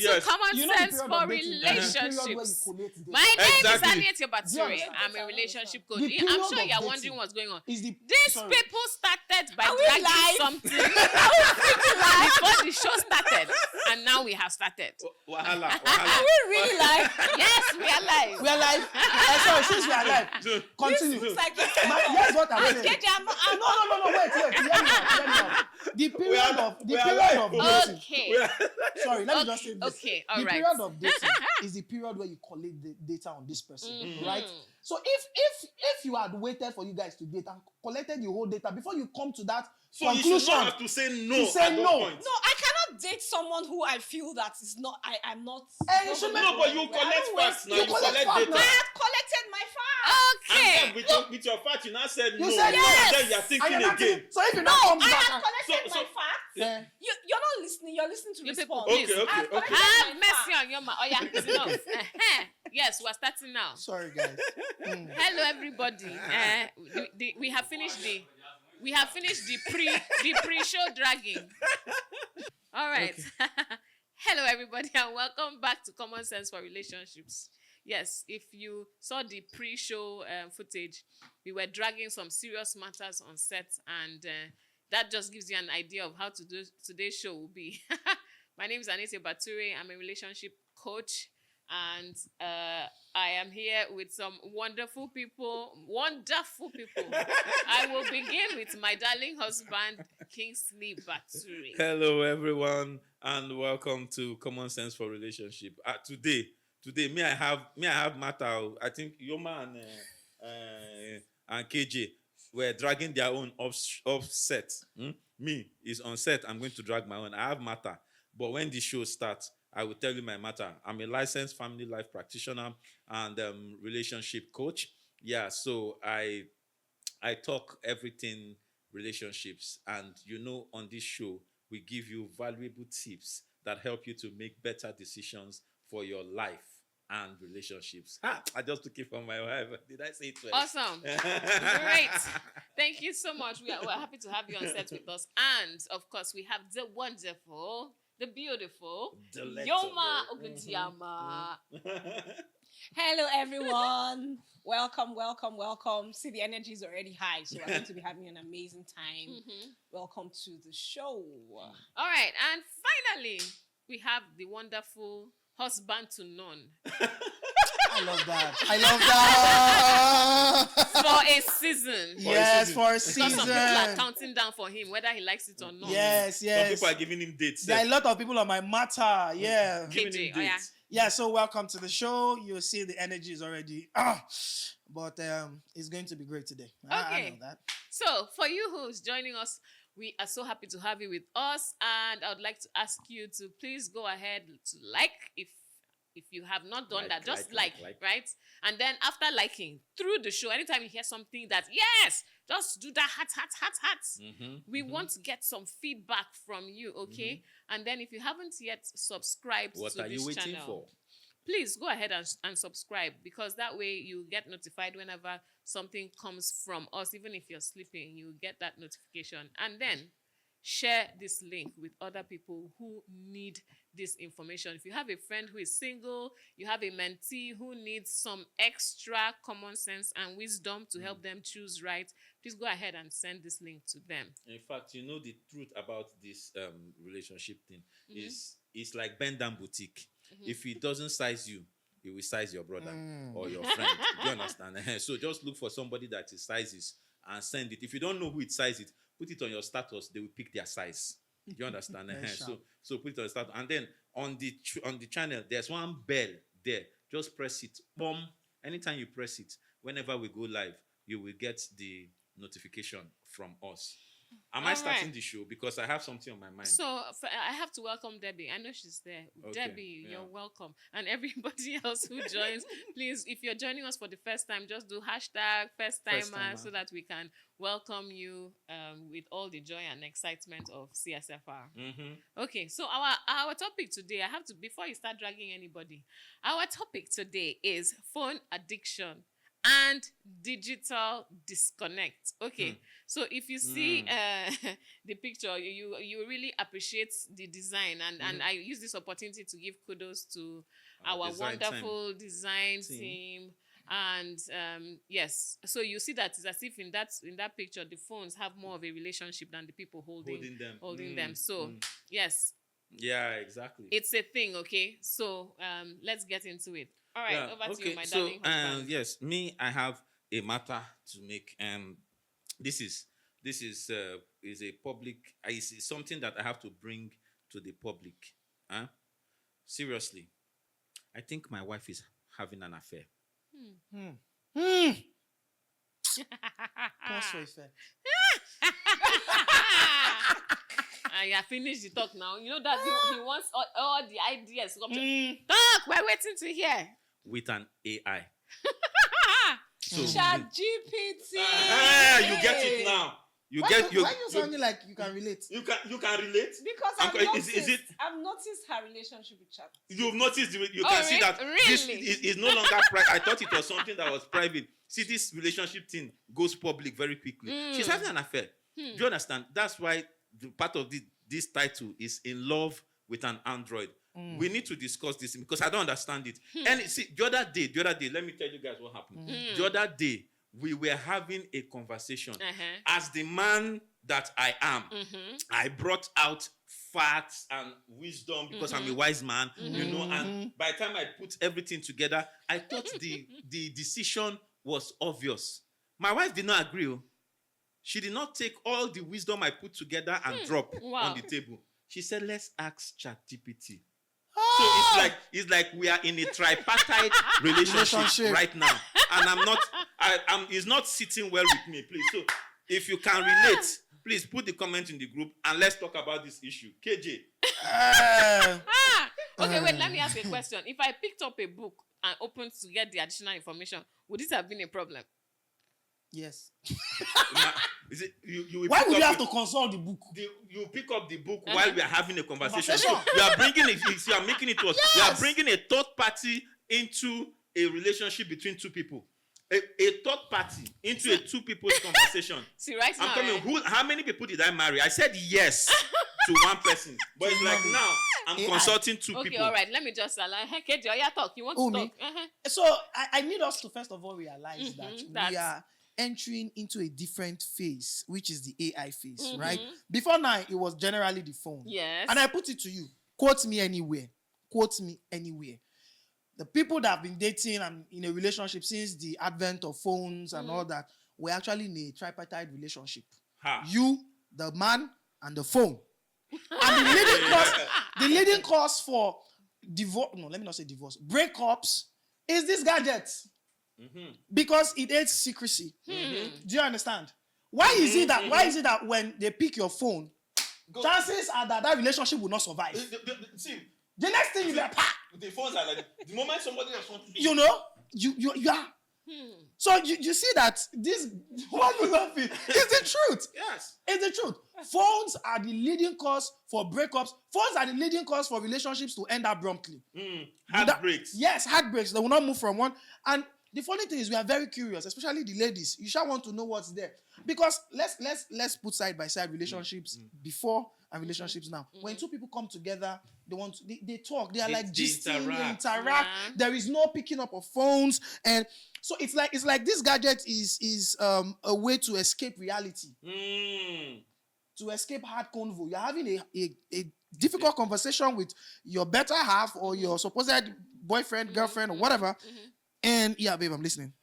to Common You know the Sense period for of dating, Relationships. the period where you collate data. My name Exactly. is Anietie Bature. understand? I'm a relationship coach. The I'm period sure of you're dating wondering what's going on. is the- These sorry. people started by Are we dragging live? something before the show started, and now we have started. Wahala. Are we really like? Yes, we are live. We are live. Sorry, since we are live, continue. It's like Here's what I'm saying. No, wait. Hear me out. The period of dating. Okay. Sorry, let me just say this. Okay, The all right. period of dating is the period where you collect the data on this person, right? So if you had waited for you guys to date and collected the whole data before you come to that So you conclusion, should not have to say no to say at that no. point. No, I cannot date someone who I feel that is not. I'm not. You should No, but you collect facts now. You collect facts data. now. I have collected my facts. Okay. And then with your fact, you now said no. said And yes. then you are thinking And you're again. so if you now come I back have collected So- my facts. yeah. You're not listening. You're listening to You people, respond. please. Okay. Have mercy on your man. Oh yeah, it's enough. Yes, we're starting now. Sorry guys. Hello, everybody. We have finished the pre-show dragging. All right. Hello, everybody, and welcome back to Common Sense for Relationships. Yes, if you saw the pre-show footage, we were dragging some serious matters on set, and that just gives you an idea of how today's show will be. My name is Anietie Bature. I'm a relationship coach. And I am here with some wonderful people. I will begin with my darling husband, Kingsley Bature. Hello, everyone, and welcome to Common Sense for Relationship. Today, me I have matter. I think Yoma and KJ were dragging their own offset. Me is on set. I'm going to drag my own. I have matter, but when the show starts, I will tell you my matter. I'm a licensed family life practitioner and relationship coach. Yeah, so I talk everything relationships. And on this show, we give you valuable tips that help you to make better decisions for your life and relationships. I just took it from my wife. Did I say it well? Awesome. Great. Thank you so much. We're happy to have you on set with us. And, of course, we have the wonderful, the beautiful Yoma Ogutiama. Hello, everyone. Welcome. See, the energy is already high, so we're going to be having an amazing time. Welcome to the show. All right, and finally, we have the wonderful husband to none. I love that. For a season. Yes, for a Because some season. people are counting down for him, whether he likes it or not. Yes. Some people are giving him dates. There are a lot of people on my matter. Yeah. Giving him KJ, oh yeah. dates. Yeah, so welcome to the show. You'll see the energy is already but it's going to be great today. I know that. So, for you who's joining us, we are so happy to have you with us, and I would like to ask you to please go ahead to like if you have not done that, just like, right? And then after liking, through the show, anytime you hear something that, yes, just do that heart. We want to get some feedback from you, okay? And then if you haven't yet subscribed to this channel. What are you waiting for? Please go ahead and subscribe, because that way you get notified whenever something comes from us. Even if you're sleeping, you get that notification. And then share this link with other people who need this information. If you have a friend who is single, you have a mentee who needs some extra common sense and wisdom to help them choose right, please go ahead and send this link to them. In fact, the truth about this relationship thing is it's like bend down boutique. If it doesn't size you, it will size your brother or your friend. Do you understand? So just look for somebody that it sizes and send it. If you don't know who it sizes, put it on your status. They will pick their size. Do you understand? So put it on the status. And then on the channel, there's one bell there. Just press it. Boom. Anytime you press it, whenever we go live, you will get the notification from us. Am I starting the show? Because I have something on my mind. So I have to welcome Debbie. I know she's there. Okay, Debbie, you're welcome. And everybody else who joins, please, if you're joining us for the first time, just do hashtag first timer so that we can welcome you with all the joy and excitement of CSFR. Okay, so our topic today, before you start dragging anybody, our topic today is phone addiction and digital disconnect. Okay, so if you see the picture, you really appreciate the design, and I use this opportunity to give kudos to our wonderful design team. And yes, so you see that it's as if in that picture the phones have more of a relationship than the people holding them. So yes, yeah, exactly, it's a thing. Okay, so let's get into it. All right, over to you, my darling husband. Yes, me, I have a matter to make. This is a public. It's something that I have to bring to the public. Seriously, I think my wife is having an affair. Pause for effect. I finished the talk now. You know that he wants all the ideas. Talk, we're waiting to hear. With an AI. So, ChatGPT. You get it now. Why you sounding like you can relate? You can relate because I've noticed her relationship with Chat. You've noticed you can see that this is no longer private. I thought it was something that was private. See, this relationship thing goes public very quickly. She's having an affair. Do you understand? That's why the part of this title is In Love with an Android. We need to discuss this because I don't understand it. And see, the other day, let me tell you guys what happened. The other day, we were having a conversation. As the man that I am, I brought out facts and wisdom because I'm a wise man, you know, and by the time I put everything together, I thought the decision was obvious. My wife did not agree. She did not take all the wisdom I put together and drop on the table. She said, let's ask ChatGPT. So it's like we are in a tripartite relationship right now. And it's not sitting well with me, please. So if you can relate, please put the comment in the group and let's talk about this issue. KJ. Okay, wait, let me ask a question. If I picked up a book and opened to get the additional information, would this have been a problem? Yes. Why would you have to consult the book? You pick up the book while we are having a conversation. So you are bringing it. You are making it worse. Yes. You are bringing a third party into a relationship between two people. A third party into a two people's conversation. See, right now, I'm coming. How many people did I marry? I said yes to one person, but it's like now I'm consulting two people. Okay, all right. Let me just allow. Hey, KJ, talk. You want to talk? So I need us to first of all realize that we are entering into a different phase, which is the AI phase, right? Before now, it was generally the phone. Yes. And I put it to you, quote me anywhere. Quote me anywhere. The people that have been dating and in a relationship since the advent of phones and all that were actually in a tripartite relationship. You, the man, and the phone. And the leading cause for divorce, no, let me not say divorce, breakups is this gadget. Because it aids secrecy. Do you understand? Why is it that when they pick your phone, chances are that relationship will not survive? The next thing is like, the phones are like, the moment somebody else wants to, you know, you are. So you see that this, what you laughing? It's the truth. Yes. It's the truth. Phones are the leading cause for breakups. Phones are the leading cause for relationships to end abruptly. Heartbreaks. Yes, heartbreaks. They will not move from one. And the funny thing is, we are very curious, especially the ladies. You shall want to know what's there. Because let's put side by side relationships before and relationships now. When two people come together, they talk. They are like gisting, they interact. There is no picking up of phones, and so it's like this gadget is a way to escape reality, to escape hard convo. You're having a difficult conversation with your better half or your supposed boyfriend, girlfriend, or whatever. And yeah, babe, I'm listening.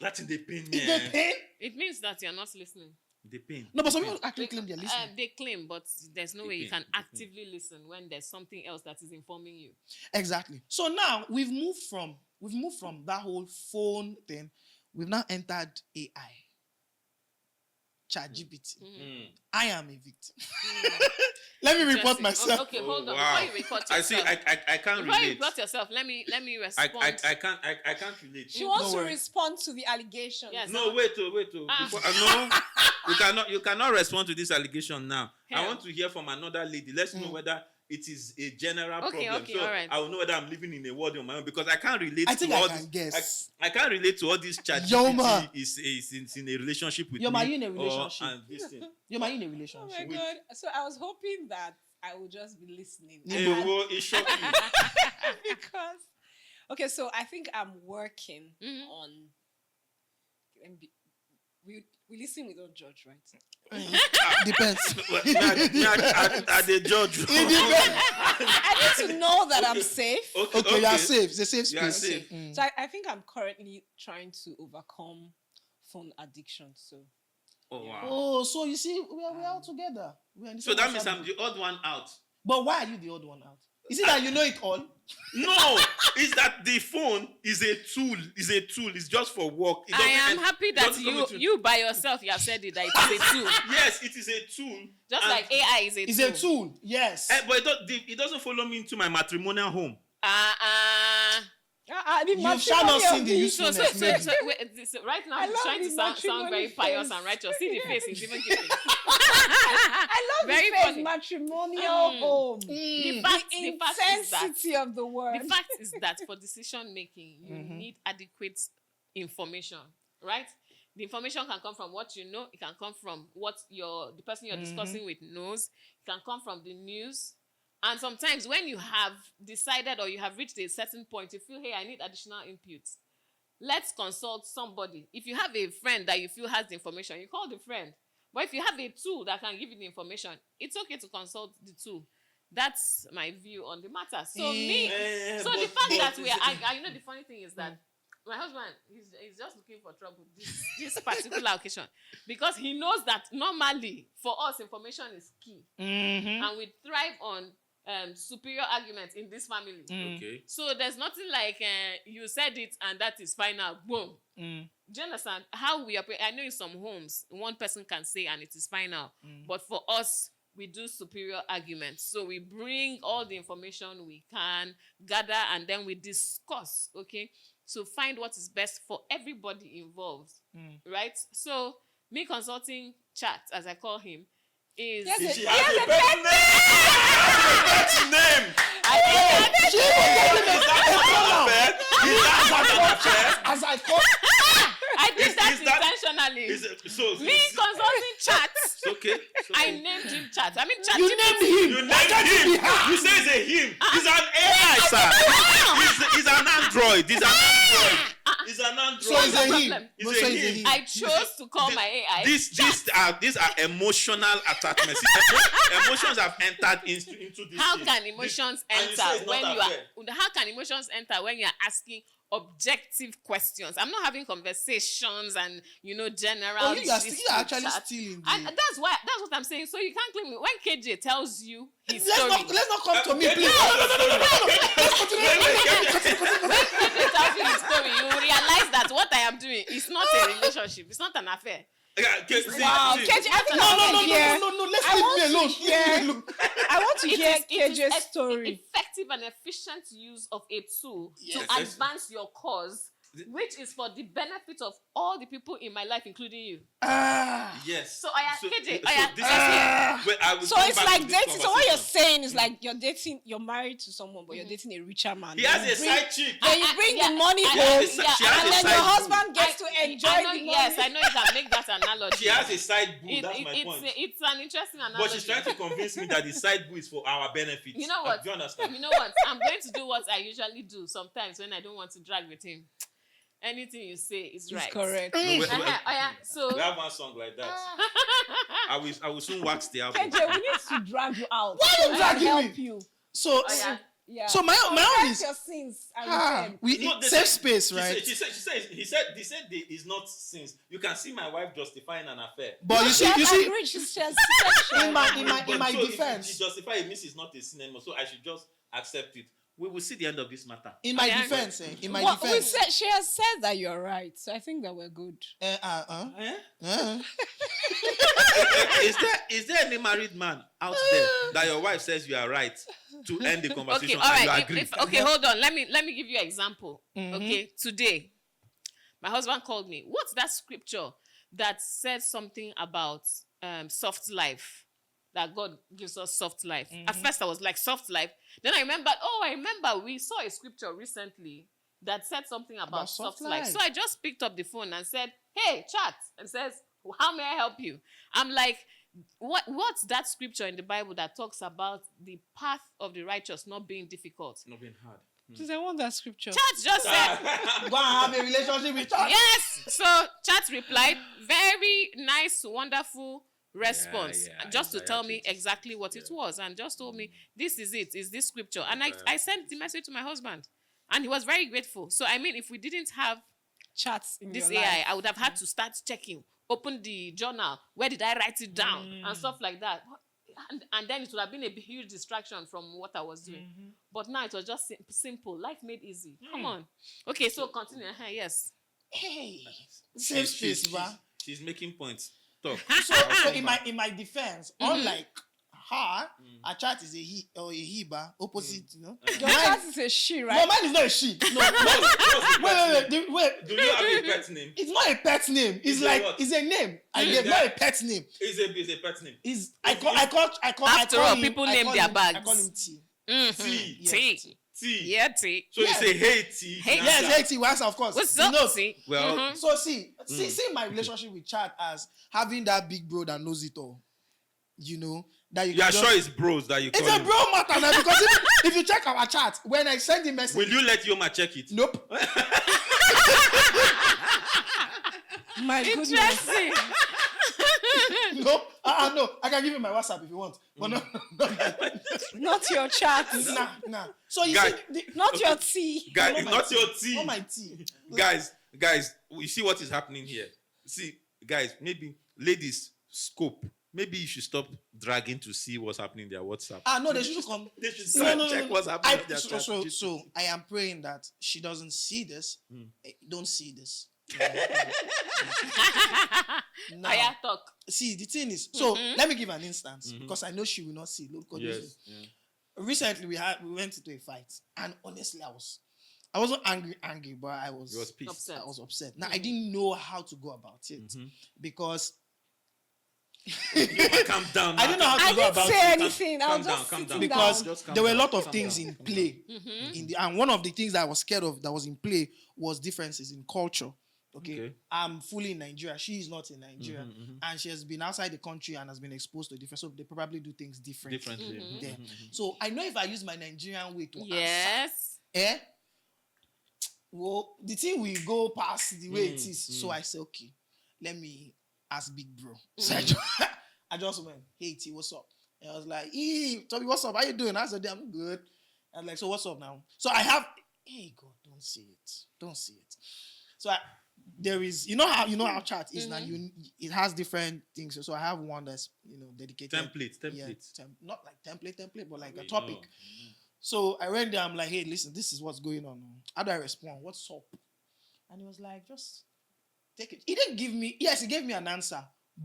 That's in the pain. Is the pain? It means that you're not listening. The pain. No, but some people actually claim they're listening. They claim, but there's no way you can actively listen when there's something else that is informing you. Exactly. So now we've moved from that whole phone thing. We've now entered AI. ChatGPT. I am a victim. Let me report myself. Okay, hold on. Before you report yourself, I see. I can't relate. Before you report yourself, let me respond. I can't relate. She wants to respond to the allegation. Yes. No, wait. Before, no, you cannot respond to this allegation now. I want to hear from another lady. Let's know whether it is a general Okay, problem. okay, So all right. I will know whether I'm living in a world on my own because I can't relate I think to I all can this. guess. I can't relate to all this chat. Yoma. Is in a relationship with Yoma, me. you in a relationship? And this thing. You're in a Oh my relationship. god! So I was hoping that I would just be listening. Hey, whoa, it shocked you. Because okay, so I think I'm working on. We listen, we don't judge, right? Depends. I the judge. It depends. I need to know that I'm safe. Okay, you are safe. It's a safe You are space. safe. So I think I'm currently trying to overcome phone addiction. So Oh wow. Oh, so you see, we are all together. We are in the So same that means WhatsApp I'm group. the odd one out. But why are you the odd one out? Is it that you know it all? No, it's that the phone is a tool. It's just for work. It I doesn't am end- happy it that doesn't come into- you by yourself, you have said it, that it is a tool. Yes, it is a tool. Just And- like AI is a It's tool. a tool. Yes. But it doesn't follow me into my matrimonial home. You shall not sing the So, usefulness. maybe. right now I he's love trying to the sound very matrimony pious face. and righteous. See the face, he's even giving. I love Very the phrase funny. matrimonial home. The The fact is that intensity of the word. the fact is that for decision making, you need adequate information, right? The information can come from what you know. It can come from what the person you're discussing with knows. It can come from the news. And sometimes when you have decided or you have reached a certain point, you feel, hey, I need additional input. Let's consult somebody. If you have a friend that you feel has the information, you call the friend. But if you have a tool that can give you the information, it's okay to consult the tool. That's my view on the matter. So so the fact that you know, the funny thing is that my husband, he's just looking for trouble this particular occasion, because he knows that normally for us information is key, and we thrive on superior arguments in this family. Okay. So there's nothing like you said it and that is final. Boom. Do you understand how we operate? I know in some homes one person can say and it is final, but for us we do superior arguments. So we bring all the information we can gather and then we discuss. Okay, so find what is best for everybody involved. Right. So me consulting chat, as I call him, is She has a pet name. As I call, I did that Is that- intentionally. Me consulting chat. It's okay. It's okay. I named him chat. I mean, chat. you named him. You named him. You say it's a him. He's an AI, sir. He's an android. He's an android. He's an android. So it's a him. problem. It's No, a so it's a him. him. I chose to call my AI. These are emotional attachments. Emotions have entered into this. How thing. can emotions and you say enter it's when not you fair. are? How can emotions enter when you are asking objective questions? I'm not having conversations and general. Oh, you are gist actually chat. stealing. And that's what I'm saying. So you can't claim me when KJ tells you his Let's story. not come to me, Okay. please. When KJ tells you his story, you will realize that what I am doing is not a relationship. It's not an affair. Wow, KJ, I think I want to hear. No. Let's I leave want me to alone. hear- Leave me alone. I want to hear It is KJ's story. effective and efficient use of a tool Yes. to advance your cause, which is for the benefit of all the people in my life, including you. Yes. So, KJ, this is Ah. where I will So come it's back like to this dating. So what you're conversation. saying is like you're married to someone, but you're dating a richer man. He Then has you a bring- side chick. Then you bring yeah, the money I- home, She has a and then side your boob. husband gets to enjoy I know, the money. yes, I know you can make that analogy. She has a side boob. That's my point. It's an interesting analogy. But she's trying to convince me that the side boob is for our benefit. You know what? Do you understand? You know what? I'm going to do what I usually do sometimes when I don't want to drag with him. Anything you say is right. It's correct. No, wait, So we have one song like that. I will soon wax the album. KJ, we need to drag you out. Why so you we dragging can me? help you. So, Yeah. so my own is your sins. we No, they safe said- space, She right? said they is not sins. You can see my wife justifying an affair. But you see, in my But so if defense, she justify it means it's not a sin anymore. So I should just accept it. We will see the end of this matter. in my Yeah. defense, in my Well, defense, she has said that you're right, so I think that we're good. Is there any married man out there that your wife says you are right to end the okay, conversation all and you right. agree? Okay, hold on. Let me give you an example. Okay, today, my husband called me. What's that scripture that said something about soft life? that God gives us soft life. At first, I was like, soft life. Then I remember we saw a scripture recently that said something about soft life. So I just picked up the phone and said, hey, chat, and says, how may I help you? I'm like, what's that scripture in the Bible that talks about the path of the righteous not being difficult? Not being hard. Does I want that scripture? Chat just said, Go and have a relationship with chat. yes. So Chat replied, very nice, wonderful response, just to tell me exactly what it was, and just told me, this is it, is this scripture. And I sent the message to my husband, and he was very grateful. So I mean, if we didn't have Chats in this your AI, life. I would have had to start checking, open the journal, where did I write it down, and stuff like that. And then it would have been a huge distraction from what I was doing. But now it was just simple. Life made easy. Come on. Okay, so continue. Yes. Hey, safe space, ba. She's making points. Talk. So in my defense, unlike her, a chat is a he or a he, ba, opposite, you know. Your chat is a she, right? No, mine is not a she. No, wait. Do you have a pet name? It's not a pet name. It's like it's a name. Not a pet name. It's a pet name. I call After all, him, people I name call their him, bags. I call him T. T. T. T. Yeah, T. So you say hey T. Hey, Yes, hey T. Once, of course. What's He up, knows. T? Well, So see my relationship with chat as having that big bro that knows it all. You know that you. You are can sure it's bros that you call it's a him? bro matter now because if you check our chat, when I send the message, Will you let Yoma check it? nope. My goodness. Interesting. No, no. I can give you my WhatsApp if you want, but no. Not your chat. Nah. So you Guys, see, Not your tea. Guys, not it's my not tea. your T. not my tea. Guys, you see what is happening here. See, guys, maybe ladies scope. Maybe you should stop dragging to see what's happening in their WhatsApp. No, they should come. They should check what's happening in their chat. So I am praying that she doesn't see this. Don't see this. Now, Aya talk. see, the thing is, so let me give an instance because I know she will not see. Look, Yes. recently we went into a fight, and honestly, I wasn't angry, but I was You was pissed. Upset. I was upset. Now I didn't know how to go about it because Yoma, calm down. I didn't know how to I go didn't about say it anything. I calm was down, just calm sitting down. because Just calm there were a down, lot of calm things down, in calm play. And one of the things that I was scared of that was in play was differences in culture. Okay. I'm fully in Nigeria. She is not in Nigeria. And she has been outside the country and has been exposed to different. So they probably do things differently. There. So I know if I use my Nigerian way to answer, well, the thing will go past the way it is. So I said, okay, let me ask Big Bro. So I just went, hey T, what's up? And I was like, hey, Toby, what's up? How you doing? I said, I'm good. I was like, so what's up now? So I have, hey God, don't see it. So there is, you know how chat is now. It has different things. So I have one that's dedicated Template. Yeah, not like template, but like a topic. So I went there. I'm like, hey, listen, this is what's going on. How do I respond? What's up? And he was like, just take it. He didn't give me. Yes, he gave me an answer,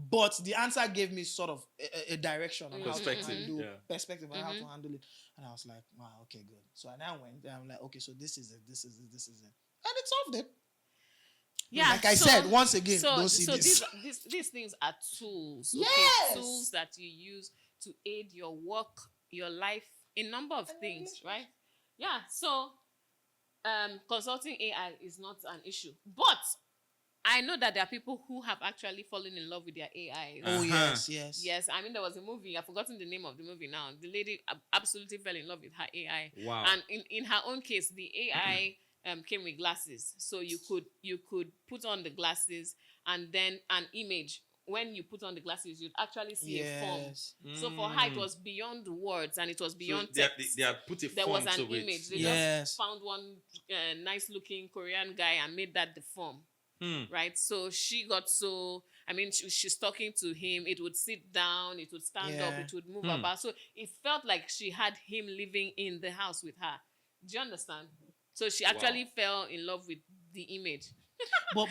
but the answer gave me sort of a direction on how to handle perspective on how to handle it. And I was like, wow, okay, good. So I now went there. I'm like, okay, so this is it, and it solved it. Yeah, like I said, once again, don't see this. These things are tools. Yes. Tools that you use to aid your work, your life, a number of things, right? Yeah. So, consulting AI is not an issue, but I know that there are people who have actually fallen in love with their AI. Oh yes. I mean, there was a movie. I've forgotten the name of the movie now. The lady absolutely fell in love with her AI. Wow. And in her own case, the AI came with glasses, so you could put on the glasses, and then an image. When you put on the glasses, you'd actually see a form. So for her, it was beyond words, and it was beyond text. They had put a There form was an to it. image. They just found one nice-looking Korean guy and made that the form. Right? So she got she's talking to him. It would sit down. It would stand up. It would move about. So it felt like she had him living in the house with her. Do you understand? So she actually fell in love with the image. but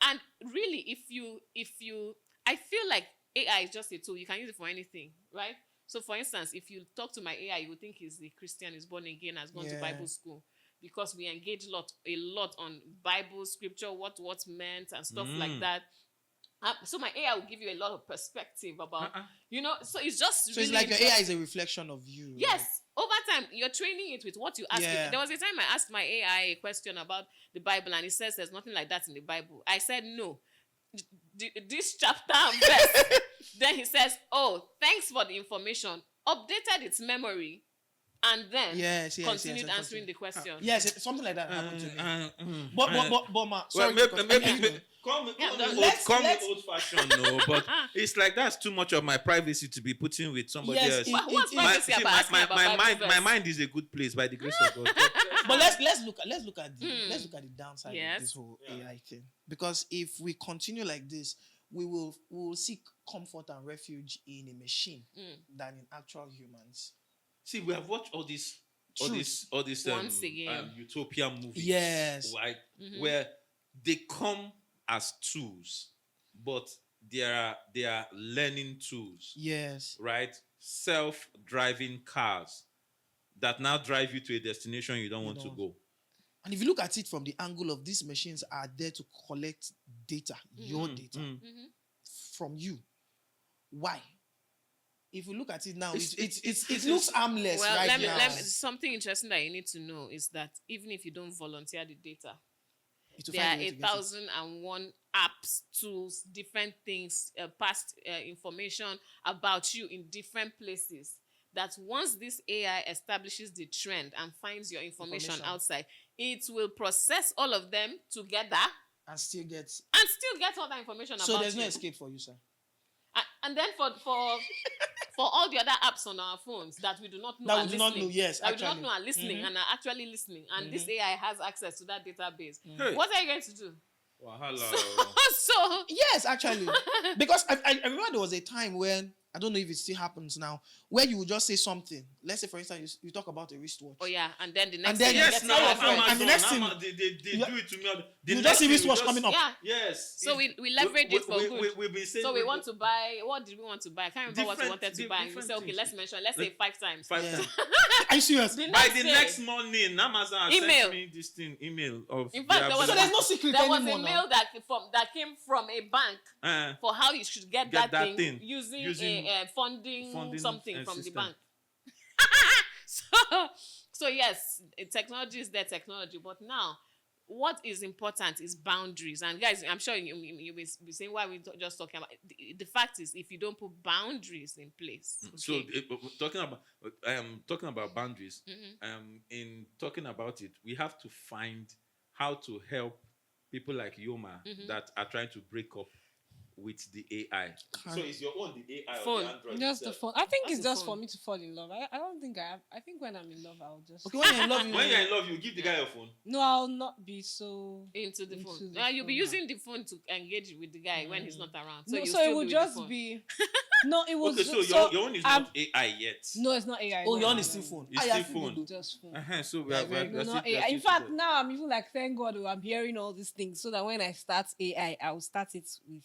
and really, if you, I feel like AI is just a tool. You can use it for anything, right? So, for instance, if you talk to my AI, you would think he's a Christian, is born again, has gone to Bible school, because we engage a lot on Bible scripture, what's meant and stuff like that. So my AI will give you a lot of perspective about, so it's just So really it's like your AI interesting. is a reflection of you. Yes, over time, you're training it with what you ask Yeah. it. There was a time I asked my AI a question about the Bible, and it says there's nothing like that in the Bible. I said, no. This chapter and verse. Then he says, oh, thanks for the information. Updated its memory, and then continued answering the question. Yes, something like that happened to me. But ma, Well, sorry. maybe call me old fashioned, no, but it's like that's too much of my privacy to be putting with somebody else. What's privacy about asking about Bible my verse? mind is a good place by the grace of God. But let's look at the downside of this whole AI thing. Because if we continue like this, we will seek comfort and refuge in a machine than in actual humans. See, we have watched all these Once again. utopian movies, Yes, right? Where they come as tools, but they are learning tools. Yes, right? Self-driving cars that now drive you to a destination you don't want to go. and if you look at it from the angle of these machines are there to collect data, your data from you. Why? If you look at it now, it looks harmless now. Something interesting that you need to know is that even if you don't volunteer the data, It will there find are a way to get it. 1,001 apps, tools, different things, past information about you in different places. That once this AI establishes the trend and finds your information outside, it will process all of them together and still get all that information about you. So there's no escape for you, sir. And then for all the other apps on our phones that we do not know That we do not know, yes, that we do not actually. know are listening and are actually listening, and this AI has access to that database. Hey. What are you going to do? Wahala. So Yes, actually. Because I remember there was a time when, I don't know if it still happens now, where you would just say something. Let's say, for instance, you talk about a wristwatch. oh yeah, and then the next And then thing you Yes, get now your Amazon, friend. and the next thing- they do it to me. You just see wristwatch coming up. Yeah. Yes. So we leverage it for good. We've been saying. So we want to buy. What did we want to buy? I can't remember what we wanted to buy. We different say, okay, things. let's mention. Let's say 5 times. Five Yeah. times. Are you serious? The By next the day- next morning, Amazon Email. sent me this thing, email of. In fact, there was So there's no secret there was anymore a now. mail that came from a bank for how you should get that thing using a funding something from the system. bank. So yes, technology is their technology, but now what is important is boundaries. And guys, I'm sure you will be saying why we're just talking about the fact is if you don't put boundaries in place. So Okay? talking about boundaries, in talking about it, we have to find how to help people like Yoma that are trying to break up with the AI. So is your own the AI Phone. or the Android? Just the itself? phone. I think That's it's the just phone. for me to fall in love. I don't think I have. I think when I'm in love, I'll just. Okay, when you're in love, When you're in love, you give the guy your phone. No, I'll not be so. Into the phone. the Now you'll be phone. using the phone to engage with the guy when he's not around. So, No, you'll so still it would be with the just phone. be. No, it was. Okay, so your own is not AI yet. No, it's not AI. Oh, no, your own no, is no, still no. phone. It's Ah, still yeah, phone. good. Just phone. So we Yeah, have very No, that's not it, AI. that's In it fact, today. now I'm even like, thank God I'm hearing all these things so that when I start AI, I'll start it with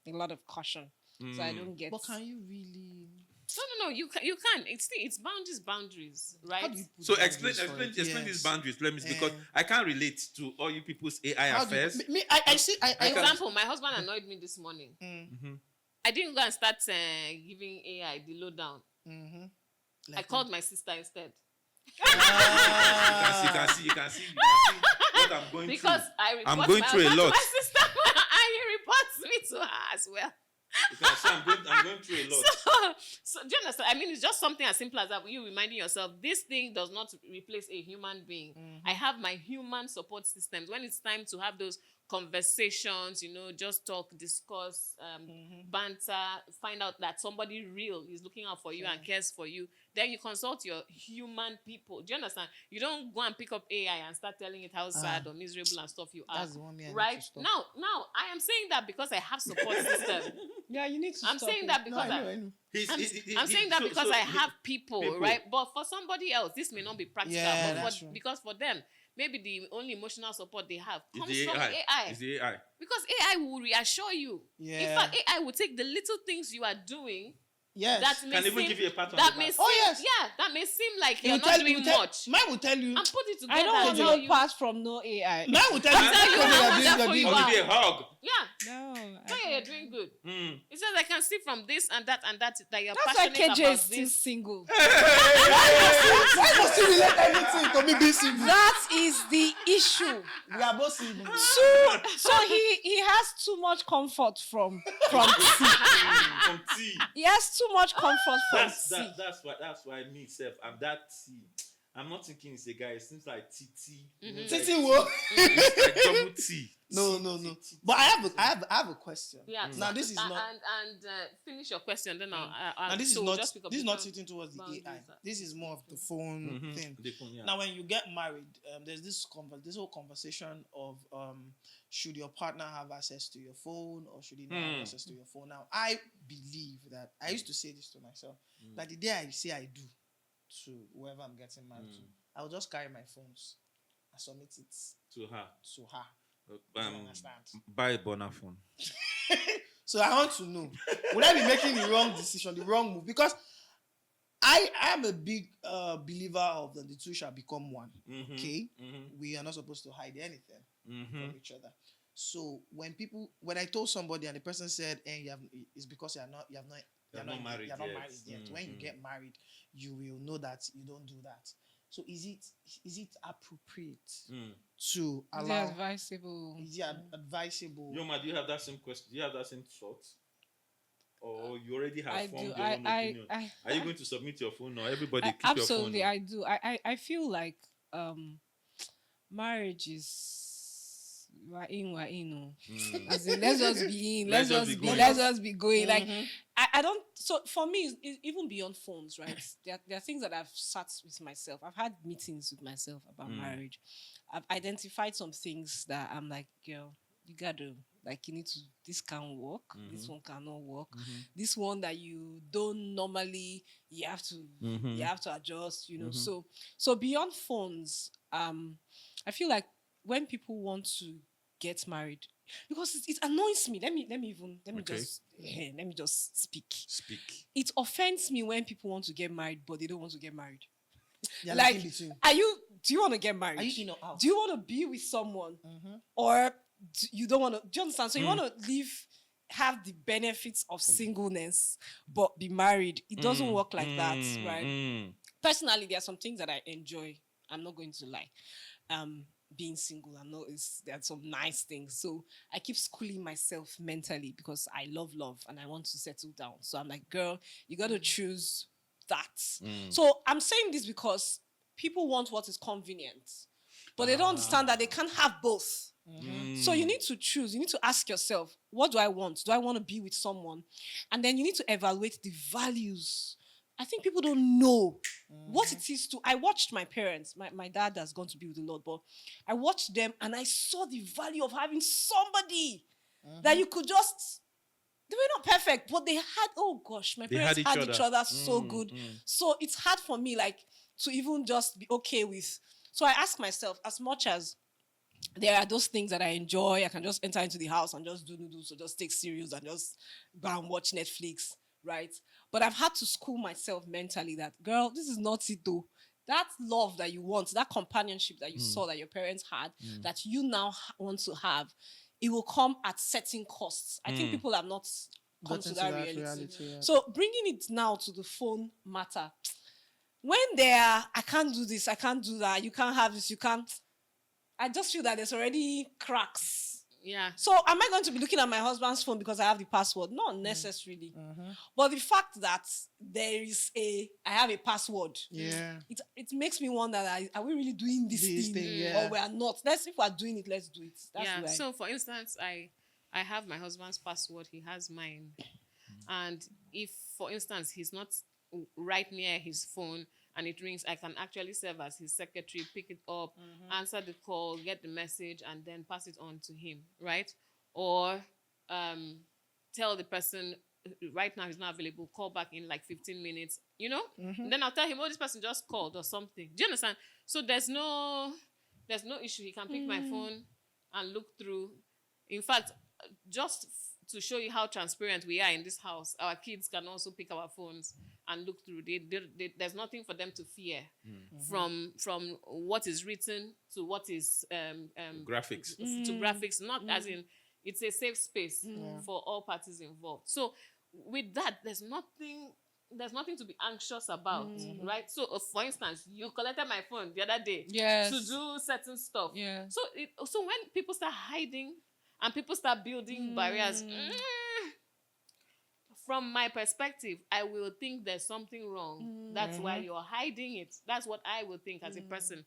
a lot of caution, so I don't get. But can you really? No. You can. It's boundaries, right? How do you put So boundaries explain for it? these Yes. boundaries, let me, because I can't relate to all you people's AI How do you- affairs. me, I see. For example, my husband annoyed me this morning. I didn't go and start giving AI the lowdown. I called my sister instead. You can see what I'm going Because through. I report I'm going my through a husband to lot. my sister and he reports me to her as well. You can see I'm going through a lot. So do you understand? I mean, it's just something as simple as that. You reminding yourself, this thing does not replace a human being. I have my human support systems. When it's time to have those conversations, just talk, discuss, banter, find out that somebody real is looking out for you and cares for you, then you consult your human people. Do you understand? You don't go and pick up AI and start telling it how sad or miserable and stuff you are. That's the one me I need right? to stop. Now, I am saying that because I have support system. Yeah, you need to. I'm stop saying it. that No, because I know. I'm saying that because I have people, right? But for somebody else, this may not be practical. Yeah, but that's true. because for them, maybe the only emotional support they have It's comes the from AI. the AI. It's the AI. Because AI will reassure you. In Yeah. fact, AI will take the little things you are doing Yes. that may Can even seem, give you a pat on that the may back. seem, Oh, yes. yeah, that may seem like He you're will not tell, doing he will much. mine will tell you. And put it together. I don't want and tell no you. part from no AI. Mine will tell you. I'll tell you how you're wonderful doing, you you're Or are. doing. give you a hug. Yeah. No. Tell you you're doing good. Mm. It says I can see from this and that that you're That's why passionate KJ about is still this. single. Why must you relate anything to me being single? That is the issue. We are both single. So he has too much comfort from tea. From tea. He has too much comfort from tea. That's why me self. I'm that tea. I'm not thinking it's a guy. It seems like TT. Mhm. Titi wo? It's like double T. No. But I have a question. Yeah. Now this is not. And finish your question. Then I'll Now this is so not. just pick up This is the not phone. sitting towards the boundaries AI. that- This is more of the phone Mhm. thing. The phone, yeah. Now, when you get married, there's this whole conversation of should your partner have access to your phone or should he not have access to your phone? Now, I believe that I used to say this to myself that the day I say I do to whoever I'm getting married to, I will just carry my phones and submit it To her. to her. You understand? Buy a burner phone. So I want to know, would I be making the wrong decision, the wrong move? Because I am a big believer of the two shall become one. Mhm. Okay, Mhm. we are not supposed to hide anything Mhm. from each other. So when I told somebody and the person said, it's because you're not married yet. When you get married, you will know that you don't do that. So is it appropriate to Is it allow? advisable? Is it advisable? Yoma, do you have that same question? Do you have that same thought? Or you already have I formed do. your own opinion? Are you I going to submit your phone or everybody keep your phone? absolutely I do. I feel like marriage is we're in. As in, let's just be in. Let's just be going. Like I don't. So for me, it's even beyond phones, right? There are things that I've sat with myself. I've had meetings with myself about marriage. I've identified some things that I'm like, girl, you gotta like you need to. This can work. This one cannot work. This one that you don't normally, you have to adjust. You know. So beyond phones, I feel like when people want to get married, because it annoys me. Let me just speak. It offends me when people want to get married but they don't want to get married. You're Like, in between. do you want to get married? Are you in or out? Do you want to be with someone or you don't want to? Do you understand? So you want to have the benefits of singleness but be married. It doesn't work like that, right? Personally, there are some things that I enjoy. I'm not going to lie. Being single, there are some nice things. So I keep schooling myself mentally because I love and I want to settle down. So I'm like, girl, you got to choose that. So I'm saying this because people want what is convenient, but they don't understand that they can't have both. So you need to choose. You need to ask yourself, what do I want? Do I want to be with someone? And then you need to evaluate the values. I think people don't know what it is to. I watched my parents. My dad has gone to be with the Lord, but I watched them and I saw the value of having somebody that you could just. They were not perfect, but they had. Oh gosh, my parents had each other so good. So it's hard for me, like, to even just be okay with. So I ask myself, as much as there are those things that I enjoy, I can just enter into the house and just do noodles or just take cereals and just go and watch Netflix, right? But I've had to school myself mentally that, girl, this is not it though. That love that you want, that companionship that you saw that your parents had, that you now want to have, it will come at certain costs. I think people have not come to that reality. Yeah. So bringing it now to the phone matter. When I can't do this, I can't do that, you can't have this, you can't. I just feel that there's already cracks. Yeah. So am I going to be looking at my husband's phone because I have the password? Not necessarily. But the fact that I have a password, it makes me wonder that are we really doing this thing or we are not? If we are doing it, let's do it. That's So for instance, I have my husband's password, he has mine. And if, for instance, he's not right near his phone and it rings, I can actually serve as his secretary, pick it up, answer the call, get the message, and then pass it on to him, right? Or tell the person, right now he's not available, call back in like 15 minutes, And then I'll tell him, this person just called or something. Do you understand? So there's no issue. He can pick my phone and look through. In fact, just to show you how transparent we are in this house, our kids can also pick our phones and look through. There's nothing for them to fear from what is written to what is Graphics. to graphics. Not as in, it's a safe space for all parties involved. So with that, there's nothing to be anxious about, right? So, for instance, you collected my phone the other day Yes. to do certain stuff. Yeah. So when people start hiding and people start building barriers, from my perspective, I will think there's something wrong. That's why you're hiding it. That's what I will think as a person.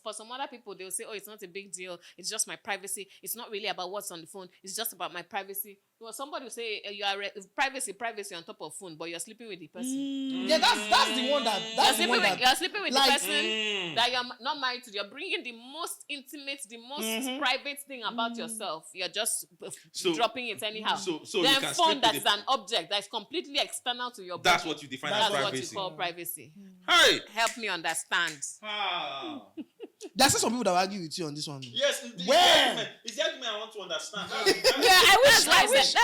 For some other people, they'll say, oh, it's not a big deal. It's just my privacy. It's not really about what's on the phone. It's just about my privacy. Well, somebody will say, you are privacy on top of phone, but you're sleeping with the person. Yeah, that's the one that You're sleeping with the like, person that you're not married to. You're bringing the most intimate, the most private thing about yourself. You're just dropping it anyhow. So then you can phone sleep that with is an object that is completely external to your body. That's what you define as That's what you privacy. call privacy. Hey! Help me understand. there's some people that will argue with you on this one. Yes, Where? it's the argument I want to understand. That's why I say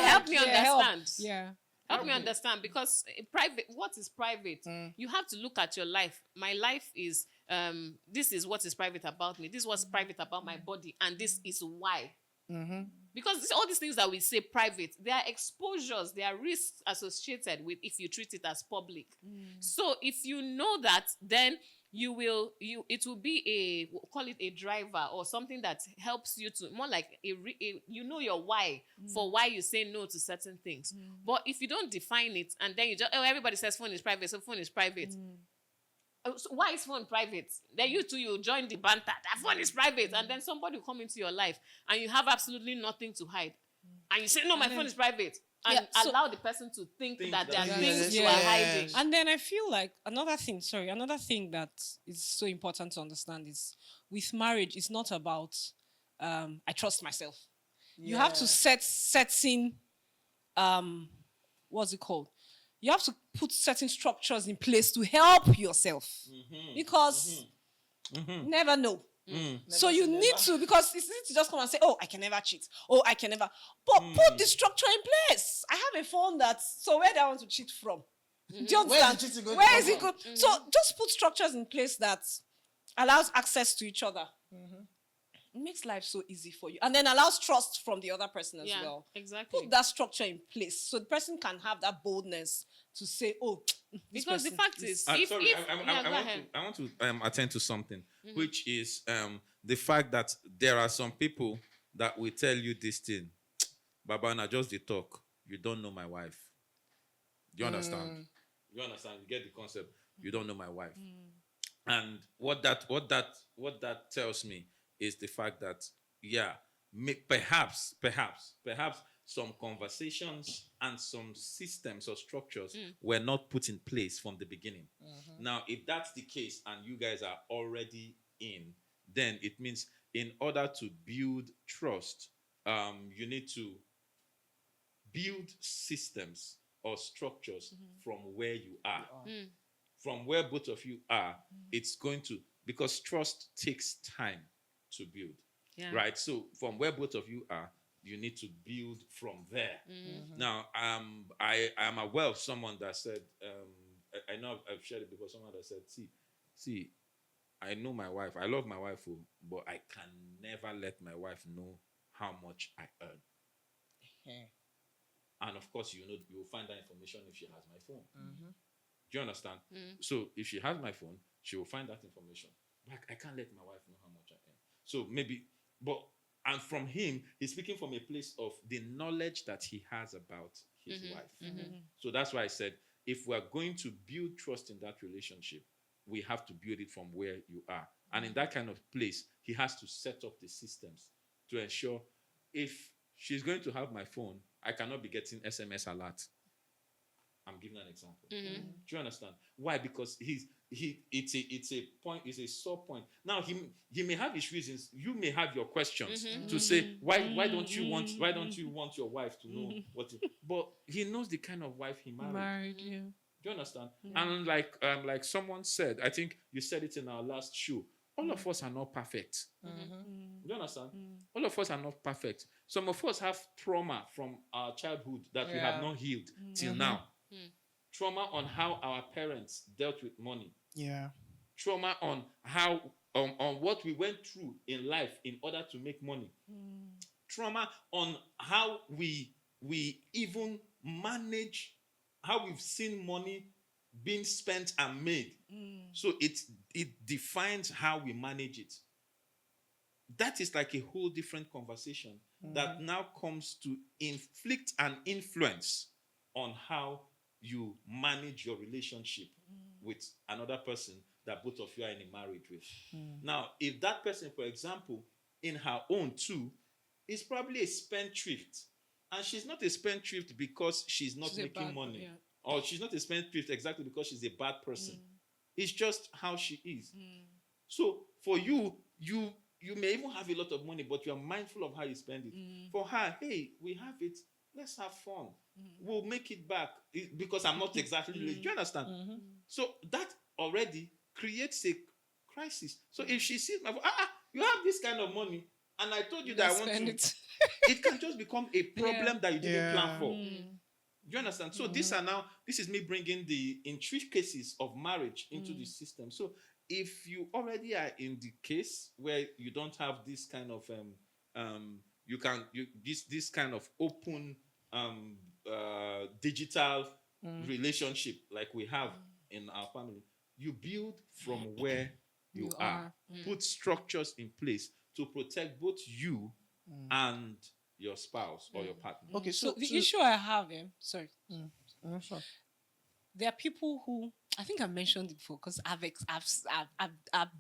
help me help. understand. Yeah. Help me understand, because private. What is private? You have to look at your life. My life is this is what is private about me. This is what's private about my body, and this is why. Because all these things that we say private, there are exposures, there are risks associated with if you treat it as public. So if you know that, then it will be we'll call it a driver or something that helps you to more like you know your why for why you say no to certain things. But if you don't define it and then you just everybody says phone is private, so phone is private. So why is phone private? Then you join the banter. That phone is private, and then somebody will come into your life and you have absolutely nothing to hide, and you say no, my phone is private. And allow the person to think that there are things you are hiding. And then I feel like another thing that is so important to understand is with marriage, it's not about I trust myself. You have to set certain what's it called? You have to put certain structures in place to help yourself. Because never know. So you need to, because it's easy to just come and say, oh, I can never cheat. Oh, I can never. But put the structure in place. I have a phone so where do I want to cheat from? Do you understand? Where is it good? So just put structures in place that allows access to each other. It makes life so easy for you. And then allows trust from the other person as well. Exactly. Put that structure in place so the person can have that boldness to say, oh, because the fact is, I want to attend to something, which is the fact that there are some people that will tell you this thing, Baba, na just the talk. You don't know my wife. Do you understand? You understand? You get the concept. You don't know my wife. And what that tells me is the fact that perhaps some conversations and some systems or structures were not put in place from the beginning. Now, if that's the case and you guys are already in, then it means in order to build trust, you need to build systems or structures from where you are. From where both of you are, it's going to, because trust takes time to build, right? So from where both of you are, you need to build from there. Now, I am aware of someone that said, I know I've shared it before, someone that said, see, I know my wife, I love my wife, but I can never let my wife know how much I earn. And of course, you will find that information if she has my phone. Do you understand? So if she has my phone, she will find that information. Like, I can't let my wife know how much I earn. So maybe, and from him, he's speaking from a place of the knowledge that he has about his wife. So that's why I said, if we're going to build trust in that relationship, we have to build it from where you are. And in that kind of place, he has to set up the systems to ensure if she's going to have my phone, I cannot be getting SMS alert. I'm giving an example. Do you understand? Why? Because it's a point, it's a sore point. Now he may have his reasons. You may have your questions to say why don't you want your wife to know what? But he knows the kind of wife he married. Do you understand? And like someone said, I think you said it in our last show. all of us are not perfect. Mhm. Do you understand? All of us are not perfect. Some of us have trauma from our childhood that we have Yeah. not healed till now. Mm. Trauma on how our parents dealt with money. Yeah. Trauma on how on what we went through in life in order to make money. Trauma on how we even manage, how we've seen money being spent and made. So it defines how we manage it. That is like a whole different conversation that now comes to inflict an influence on how you manage your relationship with another person that both of you are in a marriage with. Now, if that person, for example, in her own too, is probably a spendthrift, and she's not a spendthrift because she's not She's a making bad- money, yeah. or she's not a spendthrift exactly because she's a bad person. It's just how she is. So for you may even have a lot of money, but you are mindful of how you spend it. For her, hey, we have it, let's have fun. We'll make it back because I'm not exactly rich. Do you understand? So that already creates a crisis. So if she sees my you have this kind of money, and I told you that I want Spend to, it. it can just become a problem that you didn't plan for. Yeah. Do you understand? So this is me bringing the intricacies of marriage into the system. So if you already are in the case where you don't have this kind of this kind of open digital relationship like we have in our family, you build from where you are. Put structures in place to protect both you and your spouse or your partner. Okay, So so the issue I have, sorry, Sure. there are people who I think I mentioned it before because I've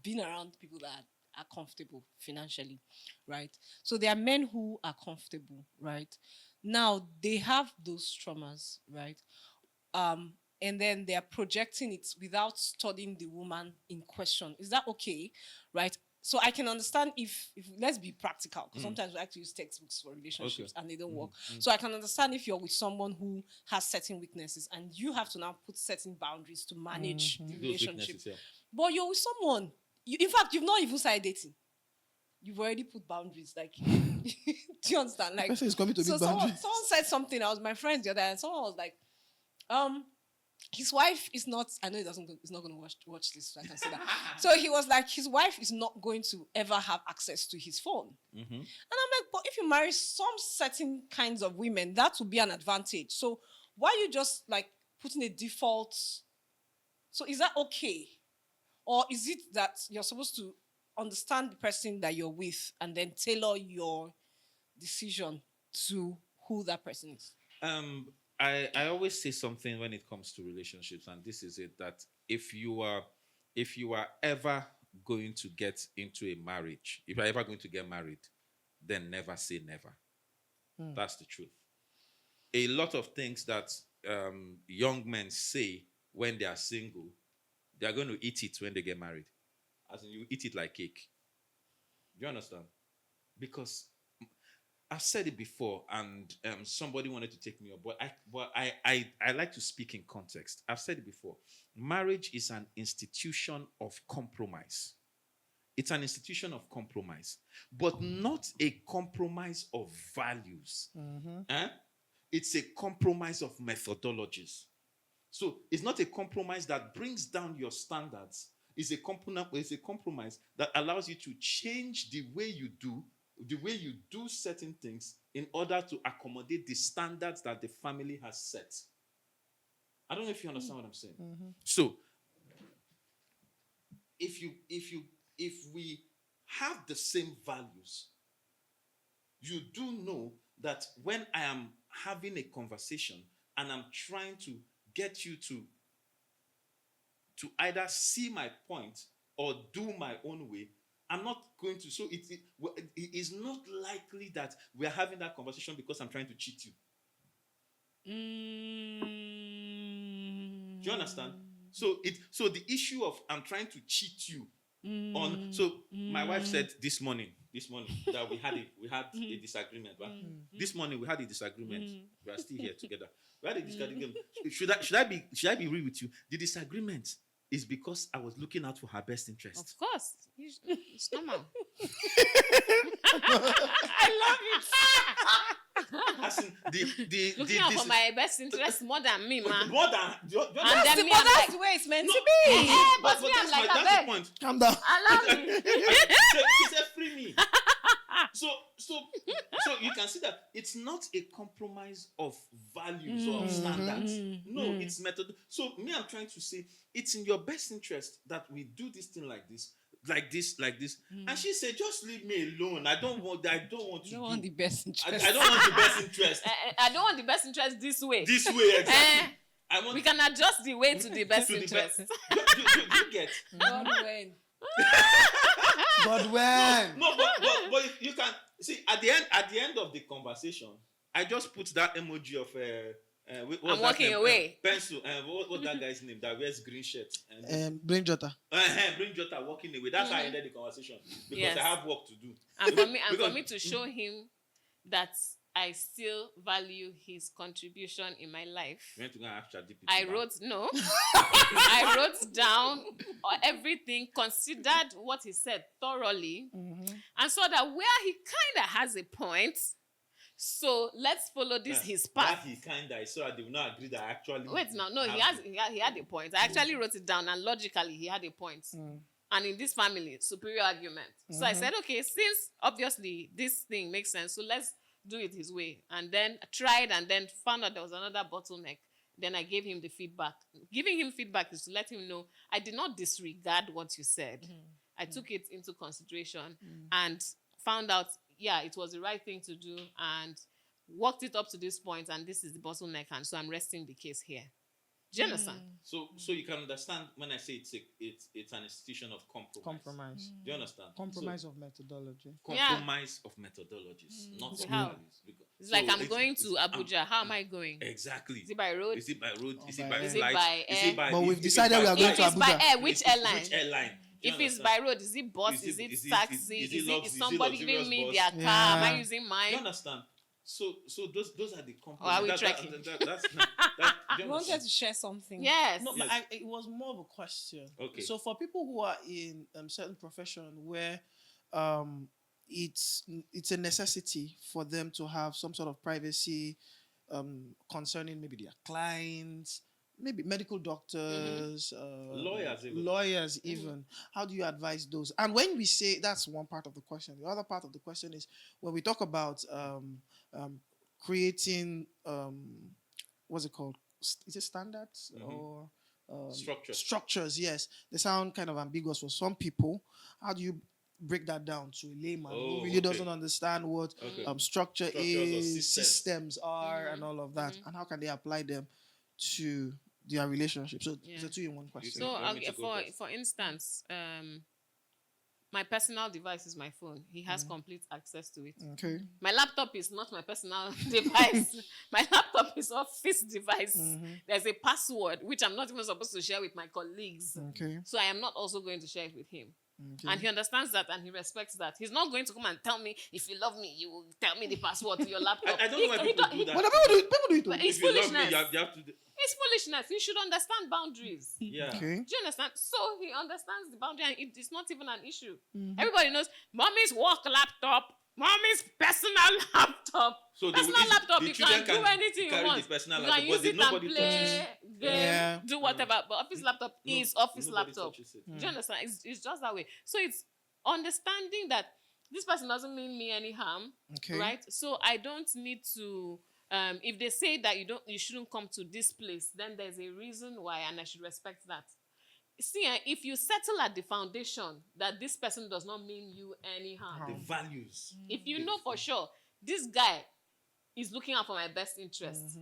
been around people that are comfortable financially, right? So there are men who are comfortable, right? Now they have those traumas, right? And then they are projecting it without studying the woman in question. Is that okay, right? So I can understand if let's be practical, because sometimes we like to use textbooks for relationships and they don't work. So I can understand if you're with someone who has certain weaknesses and you have to now put certain boundaries to manage the Those relationship. weaknesses, yeah. But you're with someone, in fact, you've not even started dating. You've already put boundaries. Like, do you understand? Like, person is coming to so big someone boundaries. said something. I was my friends the other day, and someone was like, his wife is not. I know he's not going to watch this. So I can say that. So he was like, his wife is not going to ever have access to his phone. And I'm like, but if you marry some certain kinds of women, that would be an advantage. So why are you just like putting a default? So is that okay, or is it that you're supposed to understand the person that you're with and then tailor your decision to who that person is? I always say something when it comes to relationships, and this is it, that if you are ever going to get into a marriage, if you're ever going to get married, then never say never. That's the truth. A lot of things that young men say when they are single, they are going to eat it when they get married. As in, you eat it like cake. Do you understand? Because I've said it before, and somebody wanted to take me up, but I like to speak in context. I've said it before. Marriage is an institution of compromise. It's an institution of compromise, but not a compromise of values. It's a compromise of methodologies. So it's not a compromise that brings down your standards. It's a compromise that allows you to change the way you do certain things in order to accommodate the standards that the family has set. I don't know if you understand what I'm saying. So if we have the same values, you do know that when I am having a conversation and I'm trying to get you to either see my point or do my own way, I'm not going to. So it is not likely that we are having that conversation because I'm trying to cheat you. Do you understand? So the issue of I'm trying to cheat you on. So my wife said this morning that we had a disagreement. Right? This morning we had a disagreement. We are still here together. We had a disagreement. Should I be real with you? The disagreement is because I was looking out for her best interest. Of course. It's normal. I love it. As in, Looking out for my best interest more than me, man. more than And That's then the, me, but I'm that's like, the way it's meant No. to be. but me, I'm like, I that's the beg. point. Calm down. Allow me. She said, free me. So you can see that it's not a compromise of values or of standards. No, it's method. So me, I'm trying to say it's in your best interest that we do this thing like this. And she said, just leave me alone. I don't want to You don't want the best interest. I don't want the best interest. I don't want the best interest this way. This way, exactly. I want We can adjust the way to the best to the interest. best. You get? God when. God when. No, but you can see at the end of the conversation, I just put that emoji of what's I'm that walking name? away. Pencil. What's that guy's name that wears green shirt? Brain Jota. Bring Jota walking away. That's how I ended the conversation because Yes. I have work to do. And for me, Because- to show him that I still value his contribution in my life. You went to go and ask ChatGPT. I wrote down everything, considered what he said thoroughly, and saw that where he kind of has a point. So let's follow this his path. That he kinda so that they will not agree that I actually. Wait, no, he had a point. I actually wrote it down, and logically he had a point. And in this family, superior argument. So I said, okay, since obviously this thing makes sense, so let's do it his way. And then I tried, and then found out there was another bottleneck. Then I gave him the feedback. Giving him feedback is to let him know I did not disregard what you said. I took it into consideration and found out, yeah, it was the right thing to do, and worked it up to this point, and this is the bottleneck, and so I'm resting the case here. Do you understand? So you can understand when I say it's an institution of compromise. Do you understand? Compromise of methodology. Compromise of methodologies, not How? values. It's like I'm going to Abuja. How am I going? Exactly. Is it by road? Is it by road? Is Or it by by air? flight? Is it by But we've if decided it's we by are going If to it's by Abuja. air, which airline? Which airline? Do you If it's understand? by road, is it bus? Is it taxi? is Is it it somebody luxurious giving me bus? their car? Am I using Do you mine? understand? So those are the Or are we compromises. trekking? Do you You wanted understand? to share something. Yes. No, Yes. but it was more of a question. Okay. So for people who are in certain profession where it's a necessity for them to have some sort of privacy concerning maybe their clients, maybe medical doctors, lawyers even. How do you advise those? And when we say that's one part of the question, the other part of the question is when we talk about creating what's it called? Is it standards or structures? Yes, they sound kind of ambiguous for some people. How do you break that down to a layman who really doesn't understand what structure Structures or is, systems are, and all of that, and how can they apply them to their relationship? So it's a two-in-one question. So Want me to go first? for instance, my personal device is my phone. He has complete access to it. Okay. My laptop is not my personal device. My laptop is office device. There's a password which I'm not even supposed to share with my colleagues. Okay. So I am not also going to share it with him. Okay. And he understands that and he respects that. He's not going to come and tell me, if you love me, you will tell me the password to your laptop. I don't know why people do that. But people do it too. But it's If you love me, foolishness. you have to do. It's foolishness. You should understand boundaries. Yeah. Okay. Do you understand? So he understands the boundary and it's not even an issue. Everybody knows mommy's work laptop, mommy's personal laptop. So Personal laptop, the you children can do anything you carry want. the personal You laptop, can but use it and nobody play touches. game, Yeah. do whatever. But office laptop is office Nobody laptop. touches it. Do you understand? It's just that way. So it's understanding that this person doesn't mean me any harm, Okay. right? So I don't need to. If they say that you shouldn't come to this place, then there's a reason why, and I should respect that. See, if you settle at the foundation that this person does not mean you any harm, The values. if you know for sure this guy is looking out for my best interest,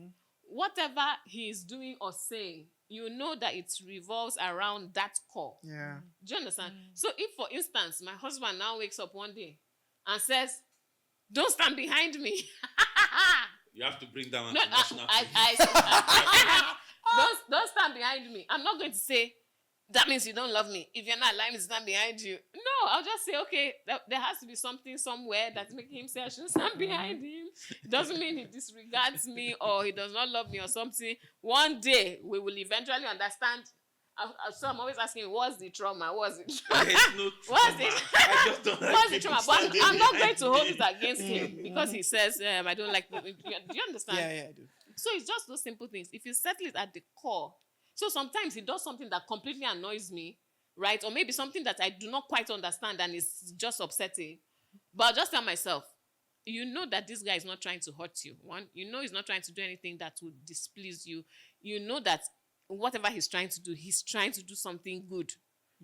whatever he is doing or saying, you know that it revolves around that core. Yeah. Do you understand? So if, for instance, my husband now wakes up one day and says, "Don't stand behind me," You have to bring down no, international. don't stand behind me. I'm not going to say that means you don't love me. If you're not allowing me to stand behind you, no, I'll just say, okay, there has to be something somewhere that's making him say I shouldn't stand behind him. It doesn't mean he disregards me or he does not love me or something. One day we will eventually understand So I'm always asking, what's the trauma? What's the trauma? There's no What's trauma. it? I just don't like What's the people trauma? But standing I'm not going behind to hold me. it against him because he says, I don't like. Do you understand? Yeah, I do. So it's just those simple things. If you settle it at the core, so sometimes he does something that completely annoys me, right? Or maybe something that I do not quite understand and is just upsetting. But I'll just tell myself, you know that this guy is not trying to hurt you. One, you know he's not trying to do anything that would displease you. You know that whatever he's trying to do something good.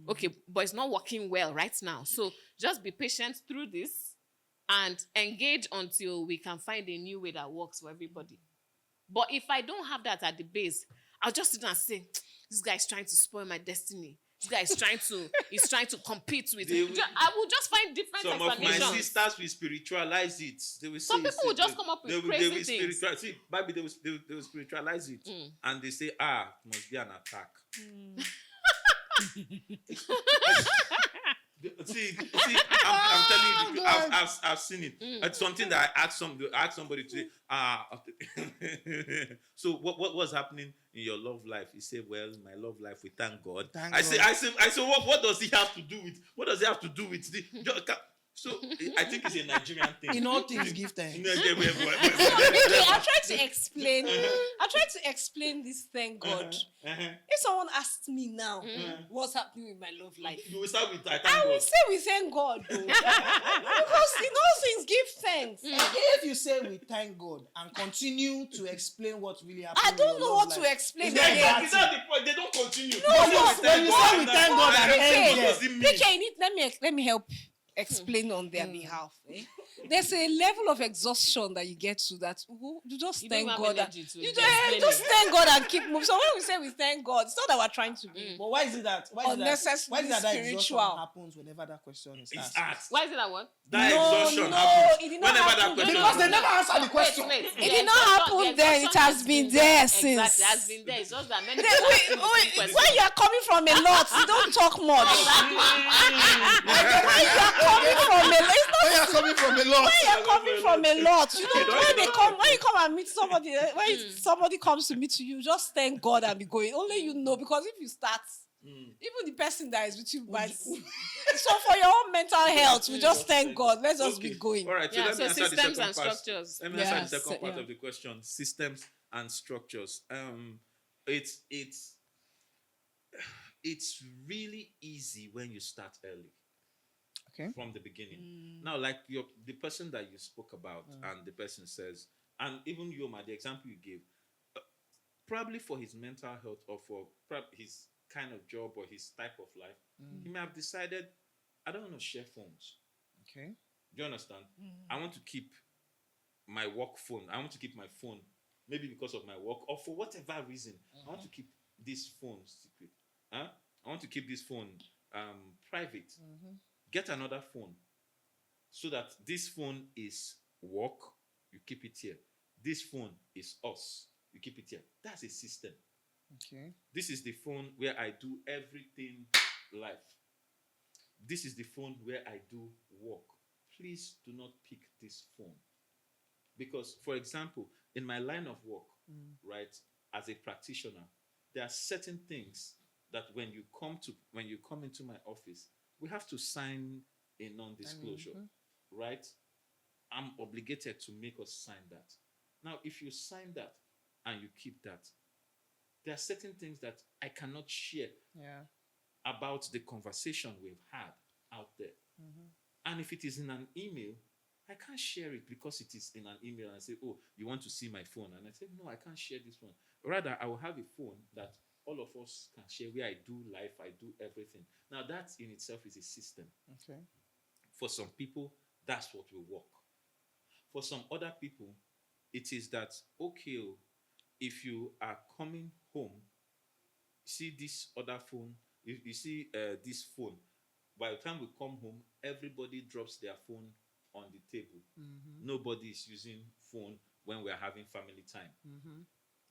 Okay, but it's not working well right now. So just be patient through this and engage until we can find a new way that works for everybody. But if I don't have that at the base, I'll just sit and say, this guy is trying to spoil my destiny. This guy is trying to compete with me. I will just find different Some of my explanations. sisters will spiritualize it. They will Some say, people will just come up with crazy things. See, Bible, they will spiritualize it. And they say, it must be an attack. I'm telling you, I've seen it. It's something that I asked somebody today. So what was happening in your love life? He said, well, my love life, we thank God. I say, what does he have to do with? What does he have to do with the? So I think it's a Nigerian thing. In all things, give thanks. Okay, I tried to explain this, thank God. If someone asked me now, what's happening with my love life? You will start with I thank I will God. say we thank God, though. Because in all things, give thanks. If you say we thank God and continue to explain what really happened, I in don't your know love what life, to explain Is that again. Is that the point? They don't continue. when you say we thank God and end What there, does it mean? Okay, let me help explain on their behalf. There's a level of exhaustion that you get to that you just You don't thank have God. energy to You explain just it. thank God and keep moving. So when we say we thank God, it's not that we're trying to be. but why is it that Unnecessarily that exhaustion spiritual. happens whenever that question is It's asked? asked. Why is it that one? That No, exhaustion no, happens. it did not Whenever happen that question Because they happens. never answer the question. It did not happen then. It has been there since. Exactly, it has been there. It's just that many Wait, people are asking the same when question. you are coming from a lot, you don't talk much. When you are coming from a lot, it's not When you're coming from a lot, when you're coming from a lot, you don't. don't When you come and meet somebody, when somebody comes to meet you, just thank God and be going. Only you know, because if you start, even the person that is with you might. So for your own mental health, we just thank God. Let's just be going. All right, so Yeah, let me so answer the systems second and part. structures. Let me answer the second Yes, part yeah. of the question: systems and structures. It's really easy when you start early. Okay. From the beginning. Now, like the person that you spoke about, and the person says, and even Yoma, the example you gave, probably for his mental health or for his kind of job or his type of life, he may have decided, I don't want to share phones. Okay. Do you understand? I want to keep my work phone. I want to keep my phone, maybe because of my work or for whatever reason. I want to keep this phone secret. I want to keep this phone private. Get another phone so that this phone is work, you keep it here. This phone is us, you keep it here. That's a system. Okay. This is the phone where I do everything life. This is the phone where I do work. Please do not pick this phone. Because, for example, in my line of work, right, as a practitioner, there are certain things that when you come into my office, we have to sign a non-disclosure, right? I'm obligated to make us sign that. Now, if you sign that and you keep that, there are certain things that I cannot share about the conversation we've had out there. And if it is in an email, I can't share it because it is in an email and say, oh, you want to see my phone? And I say, no, I can't share this one. Rather, I will have a phone that all of us can share where I do life, I do everything. Now, that in itself is a system. Okay. For some people, that's what will work. For some other people, it is that, okay, if you are coming home, see this other phone, you see this phone, by the time we come home, everybody drops their phone on the table. Nobody is using phone when we're having family time.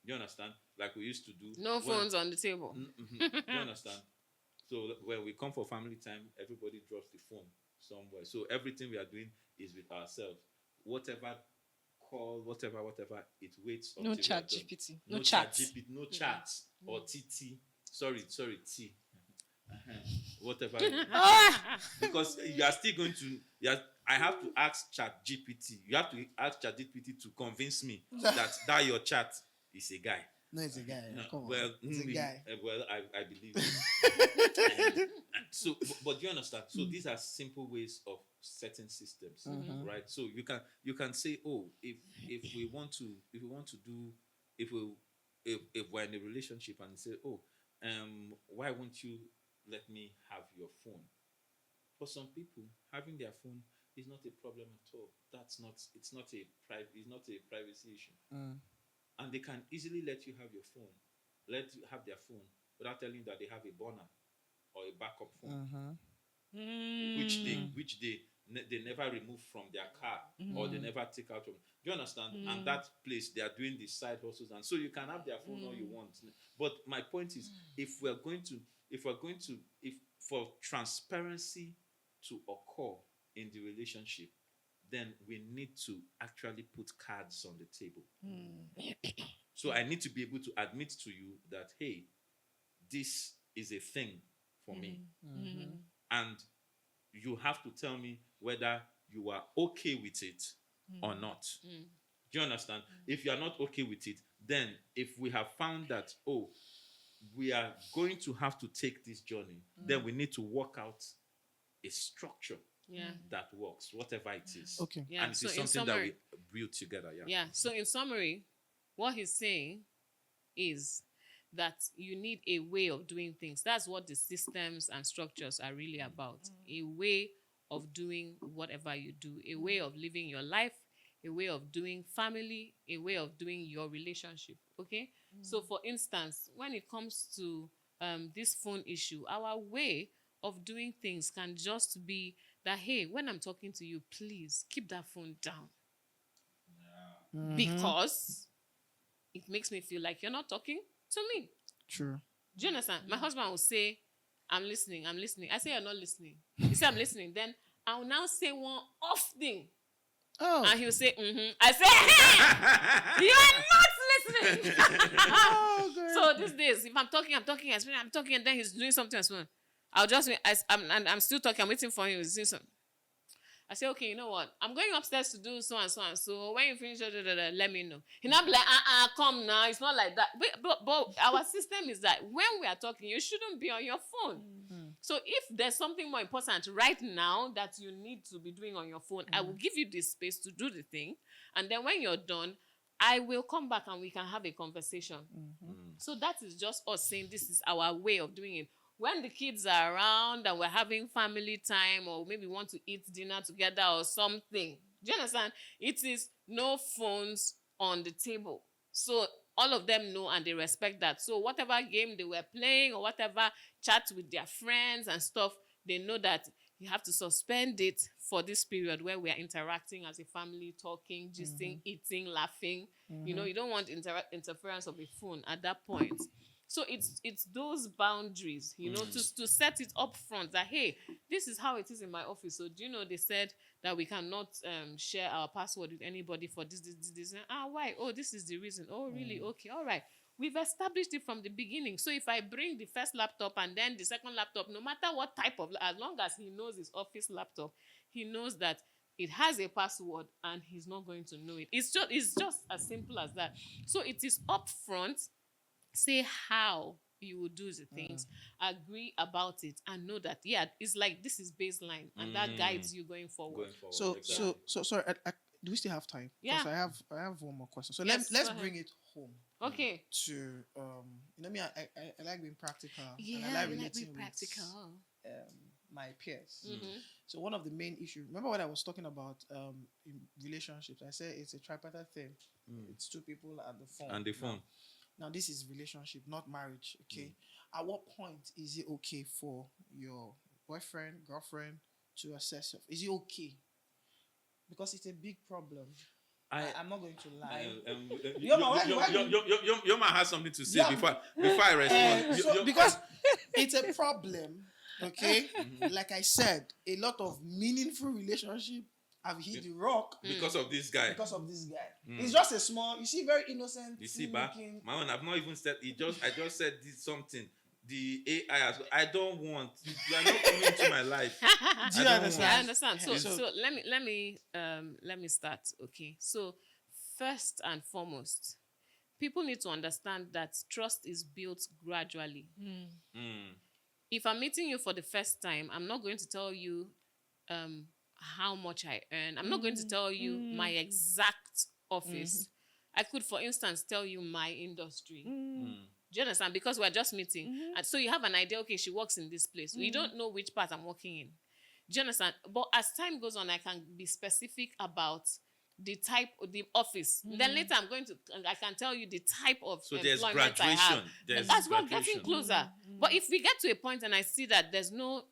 You understand? Like we used to do. No phones on the table. You understand? So when we come for family time, everybody drops the phone somewhere. So everything we are doing is with ourselves. Whatever call, whatever, it waits until No chat we are done. GPT. No No chat chats. GPT, no chats or TT. sorry, T. Whatever. Because you are still going to. I have to ask Chat GPT. You have to ask Chat GPT to convince me that your chat is a guy. No, it's a guy. Come on. Well, It's a guy. Well, I believe. So, but you understand? So these are simple ways of setting systems, right? So you can say, oh, if we want to do if we're in a relationship and say, oh, why won't you let me have your phone? For some people, having their phone is not a problem at all. It's not a privacy issue. And they can easily let you have your phone, have their phone without telling you that they have a burner or a backup phone, which they never remove from their car or they never take out from. Do you understand? And that place they are doing the side hustles, and so you can have their phone all you want. But my point is, if for transparency to occur in the relationship, then we need to actually put cards on the table. So I need to be able to admit to you that, hey, this is a thing for me. And you have to tell me whether you are okay with it or not. Do you understand? If you are not okay with it, then if we have found that, oh, we are going to have to take this journey, then we need to work out a structure that works, whatever it is. Okay. Yeah. And it is something that we build together. Yeah. So in summary, what he's saying is that you need a way of doing things. That's what the systems and structures are really about. A way of doing whatever you do, a way of living your life, a way of doing family, a way of doing your relationship. Okay? So for instance, when it comes to this phone issue, our way of doing things can just be that, hey, when I'm talking to you, please keep that phone down. Because it makes me feel like you're not talking to me. True. Do you understand? My husband will say, I'm listening. I say, you're not listening. He say, I'm listening. Then I'll now say one off thing. Oh. And he'll say, I say, hey, you are not listening. So these days, if I'm talking, and then he's doing something as well. I'll just, I'm still talking, I'm waiting for him. He's doing something. I say, okay, you know what? I'm going upstairs to do so and so and so. When you finish, let me know. He'll not be like, come now. It's not like that. But our system is that when we are talking, you shouldn't be on your phone. So if there's something more important right now that you need to be doing on your phone, I will give you the space to do the thing. And then when you're done, I will come back and we can have a conversation. So that is just us saying this is our way of doing it. When the kids are around and we're having family time, or maybe want to eat dinner together or something, do you understand? It is no phones on the table. So all of them know and they respect that. So whatever game they were playing or whatever chat with their friends and stuff, they know that you have to suspend it for this period where we are interacting as a family, talking, gisting, eating, laughing. You know, you don't want interference of a phone at that point. So it's those boundaries, you know, to set it up front that, hey, this is how it is in my office. So do you know they said that we cannot share our password with anybody for this. Why? Oh, this is the reason. Oh, really? Okay, all right. We've established it from the beginning. So if I bring the first laptop and then the second laptop, no matter what type of, as long as he knows his office laptop, he knows that it has a password and he's not going to know it. It's just as simple as that. So it is upfront. Say how you will do the things, agree about it, and know that, yeah, it's like this is baseline, and that guides you going forward. So sorry, do we still have time? Yeah. I have one more question. So Yes, let's bring it home. Okay. To you know me, I like being practical. Yeah, and I like we relating like practical. with my peers. So one of the main issues, remember what I was talking about in relationships? I said it's a tripartite thing. It's two people and the phone. Now this is relationship, not marriage. Okay. At what point is it okay for your boyfriend, girlfriend to assess yourself? Is it okay? Because it's a big problem. I'm not going to lie. Yoma has something to say before I respond. Because it's a problem. Okay. Like I said, a lot of meaningful relationship have hit the rock because of this guy. It's just a small, you see, very innocent. You see, my man, I've not even said. I just said this something. the AI as well. I don't want. You are not coming into my life. Do you don't understand? I understand. So, So- so let me start. Okay. So, first and foremost, people need to understand that trust is built gradually. Mm. If I'm meeting you for the first time, I'm not going to tell you how much I earn. I'm not going to tell you my exact office. I could, for instance, tell you my industry. Do you understand? Because we're just meeting. And so you have an idea, okay, she works in this place. You don't know which part I'm working in. Do you understand? But as time goes on, I can be specific about the type, the office. Then later I can tell you the type of So there's employment I have. graduation. There's That's what graduation. getting closer. But if we get to a point and I see that there's no,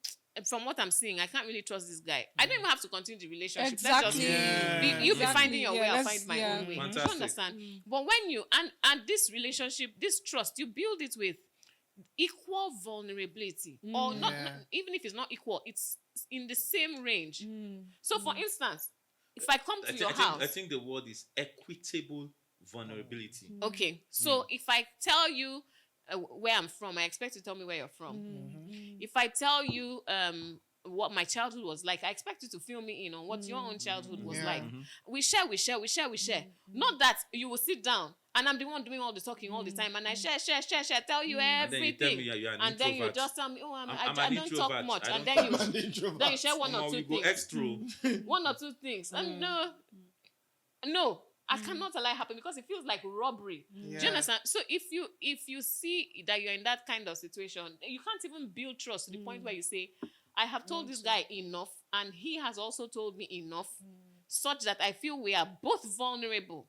from what I'm seeing, I can't really trust this guy. I don't even have to continue the relationship. Let's just Exactly. you be Exactly. finding your way, I'll let's- find my own way. Fantastic. You understand? But when you and this relationship, this trust, you build it with equal vulnerability, or not, Yeah. even if it's not equal, it's in the same range. So, for instance, if I come to your house, I think the word is equitable vulnerability. okay, so if I tell you where I'm from, I expect you to tell me where you're from. If I tell you what my childhood was like, I expect you to fill me in on what your own childhood was Yeah. like. We share. Not that you will sit down and I'm the one doing all the talking all the time, and I share, tell you And then you tell everything, me you're an and then you introvert. just tell me, oh, I'm I an don't talk introvert. much, I and don't then talk then you share one or Somehow two we go things, extra. one or two things, and no, I cannot allow it happen because it feels like robbery. Do you Yeah. understand? So if you see that you're in that kind of situation, you can't even build trust to the point where you say, I have told this guy enough, and he has also told me enough, such that I feel we are both vulnerable.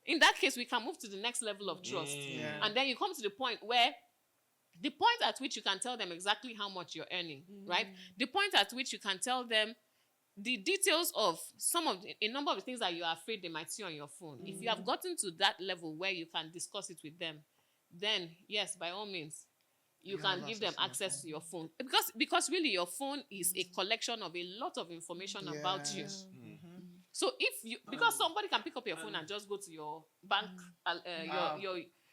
In that case, we can move to the next level of trust. Yeah. And then you come to the point at which you can tell them exactly how much you're earning, right? The point at which you can tell them the details of a number of the things that you are afraid they might see on your phone. If you have gotten to that level where you can discuss it with them, then yes, by all means, you can have give them access access to your phone. Because really your phone is a collection of a lot of information about you. Yes. So because somebody can pick up your phone and just go to your bank,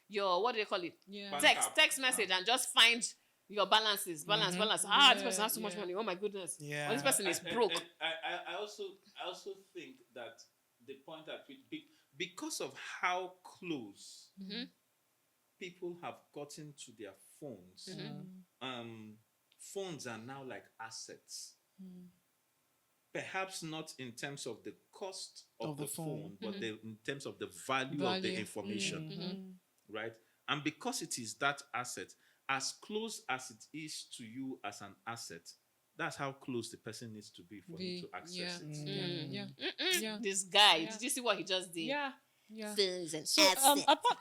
your what do they call it? Yeah. Bank app. Text message and just find your balances. Balance. This person has too much money. Oh my goodness. Yeah. Or this person is broke. I also think that the point at which because of how close people have gotten to their phones, phones are now like assets. Perhaps not in terms of the cost of the phone, but in terms of the value of the information, right? And because it is that asset, as close as it is to you as an asset, that's how close the person needs to be for you to access it. Yeah. This guy, did you see what he just did? Yeah. Phones and So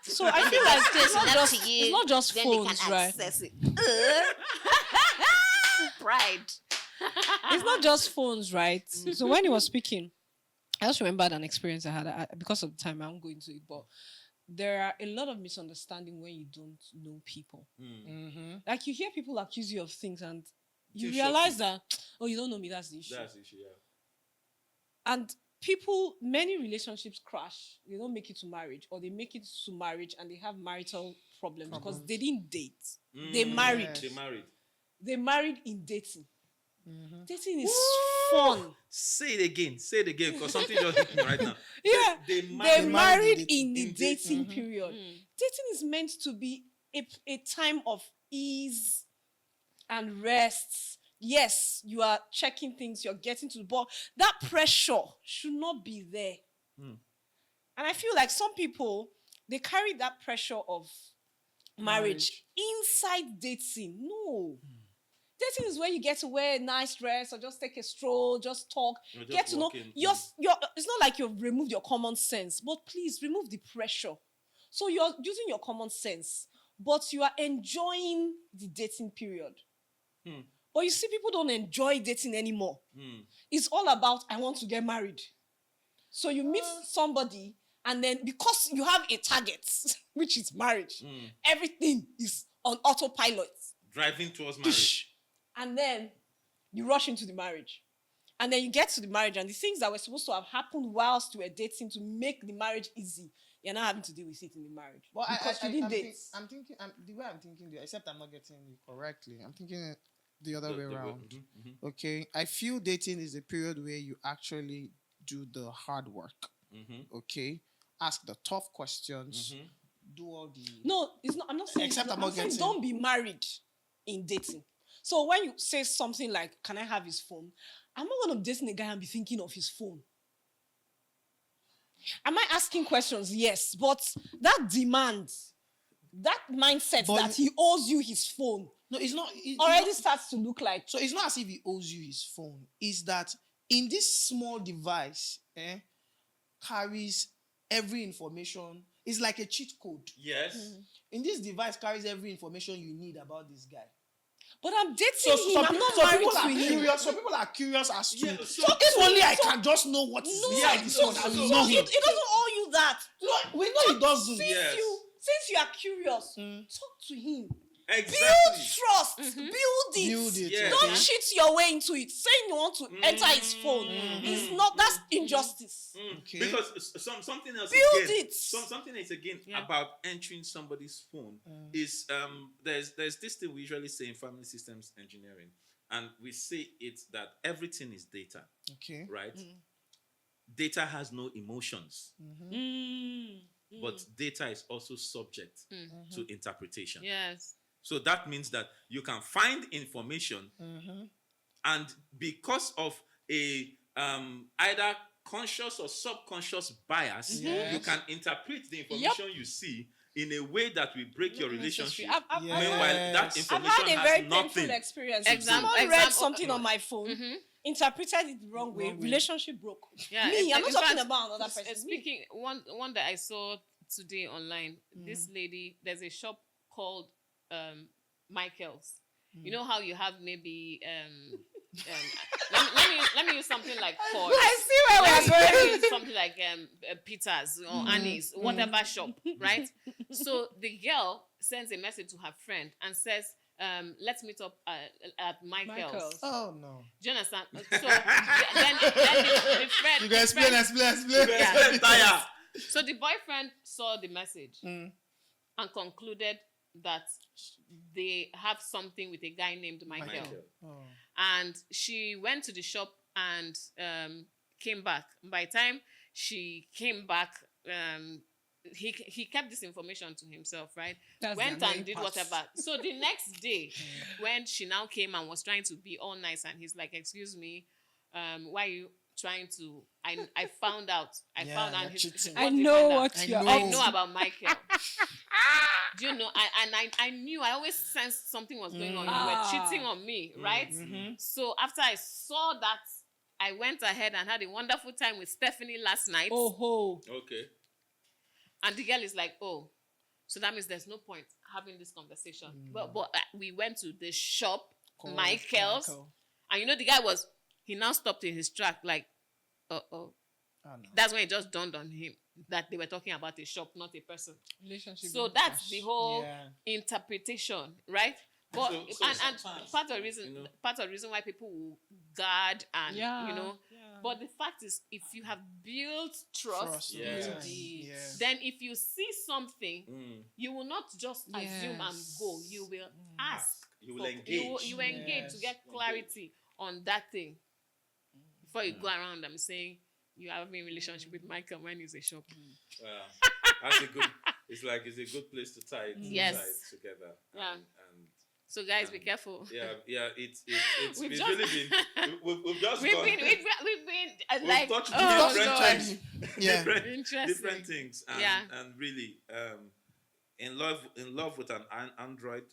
so I feel like it's not just phones, right? Pride. It's not just phones, right? So when he was speaking, I just remembered an experience I had. Because of the time, I won't go into it, but there are a lot of misunderstanding when you don't know people. Like you hear people accuse you of things, and you Too realize shocking. that, oh, you don't know me. That's the issue. That's the issue, yeah. And many relationships crash. They don't make it to marriage, or they make it to marriage and they have marital problems because they didn't date. They married. They married. They married in dating. Dating is fun. Say it again, because something just hit me right now. Yeah. They They married. married in in the in dating period. Dating is meant to be a time of ease and rest. Yes, you are checking things, you're getting to the ball. That pressure should not be there. And I feel like some people, they carry that pressure of marriage inside dating. No. Dating is where you get to wear a nice dress or just take a stroll, just talk, You're just get to know. walking. It's not like you've removed your common sense, but please remove the pressure. So you're using your common sense, but you are enjoying the dating period. But you see, people don't enjoy dating anymore. It's all about, I want to get married. So you meet somebody, and then because you have a target, which is marriage, everything is on autopilot. Driving towards marriage. And then you rush into the marriage. And then you get to the marriage, and the things that were supposed to have happened whilst you were dating to make the marriage easy, you're not having to deal with it in the marriage. But Because you didn't date. I'm thinking, the way I'm thinking, except I'm not getting it correctly. I'm thinking it the other way around. Okay, I feel dating is a period where you actually do the hard work. Okay, ask the tough questions. Do all the No, it's not. I'm not saying. Except I'm I'm not saying getting- don't be married in dating. So when you say something like, "Can I have his phone?" I'm not going to dating a guy and be thinking of his phone. Am I asking questions? Yes, but that demand, that mindset But- that he owes you his phone No, it's not. already starts to look like. So it's not as if he owes you his phone. It's that in this small device, carries every information. It's like a cheat code. Yes. In this device carries every information you need about this guy. But I'm dating him. I'm not married people to are him. curious. Some people are curious as to so- if only I can just know what is No, inside this one. I will so know it him. doesn't owe you that. No, we know he doesn't. Yes. Since you are curious, talk to him. Exactly. Build trust. Build it. Build it. Yeah. Don't cheat your way into it. Saying you want to enter his phone is not. That's injustice. Okay. Because something else Build again, it. something else again Yeah. about entering somebody's phone is there's this thing we usually say in family systems engineering, and we say it that everything is data, Okay. right? Data has no emotions, but data is also subject to interpretation. Yes. So that means that you can find information, and because of a either conscious or subconscious bias, you can interpret the information you see in a way that will break your relationship. I've Meanwhile, Yes. that I've information had a has very nothing. painful experience. Example- Someone read example- something on my phone, interpreted it the wrong way, relationship broke. Yeah. Me, I'm not in talking fact, about another person. Me. Speaking one that I saw today online, this lady, there's a shop called Michael's. You know how you have maybe let me use something like Ford. I see where Let we're me going. use something like Peter's or Annie's, whatever shop, right? So the girl sends a message to her friend and says, let's meet up at Michael's. Michael's. Oh no. Do you understand? So then the friend. You the guys friend- explain. Yeah. Tire. So the boyfriend saw the message and concluded that they have something with a guy named Michael. Oh. And she went to the shop and came back. By the time she came back, he kept this information to himself, right? That's the Went annoying and did part. whatever. So the next day, when she now came and was trying to be all nice, and he's like, "Excuse me, why are you trying to?" I found out. I Yeah, found out. you're cheating. what I they know found out. what I you're know. I up know to. about Michael. Do you know? I knew. I always sensed something was going on. You were cheating on me, right? So after I saw that, I went ahead and had a wonderful time with Stephanie last night. Oh ho. Okay. And the girl is like, "Oh, so that means there's no point having this conversation." But we went to the shop, Michael's, and you know the guy he now stopped in his track like, oh. Oh, no. That's when it just dawned on him that they were talking about a shop, not a person. Relationship. So that's the whole Yeah. interpretation, right? But So and sometimes, part of the reason why people will guard and but the fact is, if you have built trust, Yes. indeed, Yeah. then if you see something, you will not just assume and go. You will ask. You will for- engage. You will engage to get clarity on that thing before you go around and saying you are having a relationship with Michael when he's a shop. That's a good. It's a good place to tie it, Yes. tie it together. Yeah. And So guys, be careful. yeah. It's We've it's just- really been. We've just We've gone. been We've like touched oh different God. times, Yeah. Interesting. different things, and, Yeah. and really in love with an Android.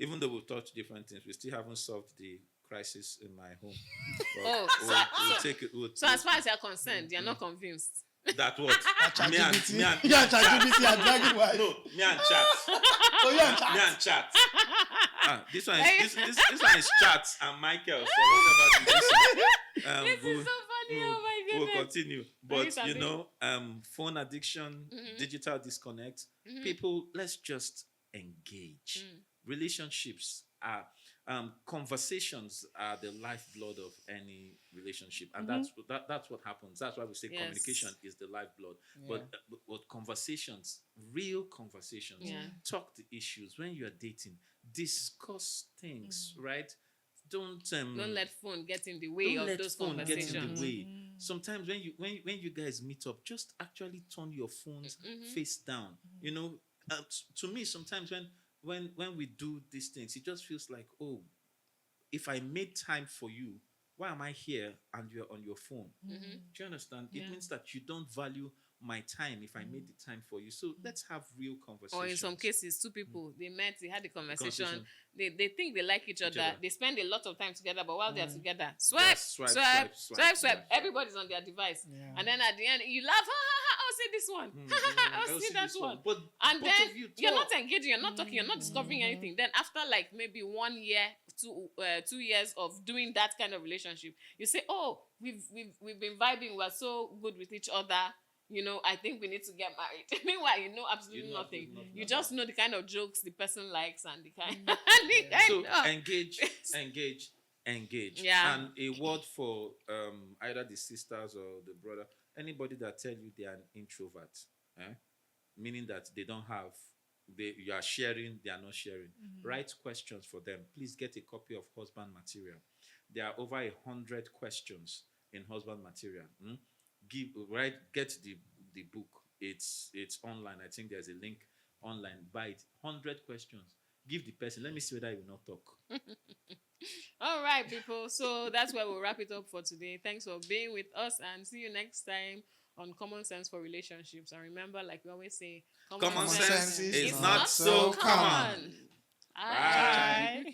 Even though we've touched different things, we still haven't solved the crisis in my home. But Oh, we'll take it. So as far as you're concerned, you're not convinced. that what me and Yeah, ChatGPT are dragging wife. no me and chat. Oh, yeah, chat. Me and chat. This one is this one is chat and Michael. So whatever this This is so funny. Oh my we'll goodness. continue. But you know, phone addiction, digital disconnect. People, let's just engage. Relationships are conversations are the lifeblood of any relationship, and that's what happens. That's why we say Yes. communication is the lifeblood. But conversations, real conversations, talk the issues when you are dating, discuss things, right? Don't let phone get in the way don't of let those phone get in conversations. the way. Sometimes when you guys meet up, just actually turn your phones face down. You know, to me, sometimes when we do these things, it just feels like, oh, if I made time for you, why am I here and you're on your phone? Do you understand? It means that you don't value my time if I made the time for you. So let's have real conversations. Or in some cases, two people they met, they had a conversation. Conversation. They think they like each other. They spend a lot of time together, but while they're together, Yeah, swipe. Everybody's on their device, and then at the end you laugh. Ha ha ha! I'll see this one. Ha ha ha! I'll see that this one. But And both then of you you're not talk. engaging, you're not talking, you're not discovering anything. Then after like maybe 1 year, 2 years of doing that kind of relationship, you say, oh, we've been vibing, we're so good with each other. You know, I think we need to get married. Meanwhile, you know absolutely You know nothing. nothing You about just know the kind of jokes the person likes and the kind. So engage. Yeah. And a word for either the sisters or the brother, anybody that tell you they are an introvert, meaning that they don't have, you are sharing, they are not sharing. Write questions for them. Please get a copy of husband material. There are over 100 questions in husband material. Get the book. It's online. I think there's a link online. Buy it. 100 questions. Give the person. Let me see whether he will not talk. All right, people. So that's where we'll wrap it up for today. Thanks for being with us and see you next time on Common Sense for Relationships. And remember, like we always say, Common sense is is not so common. Bye.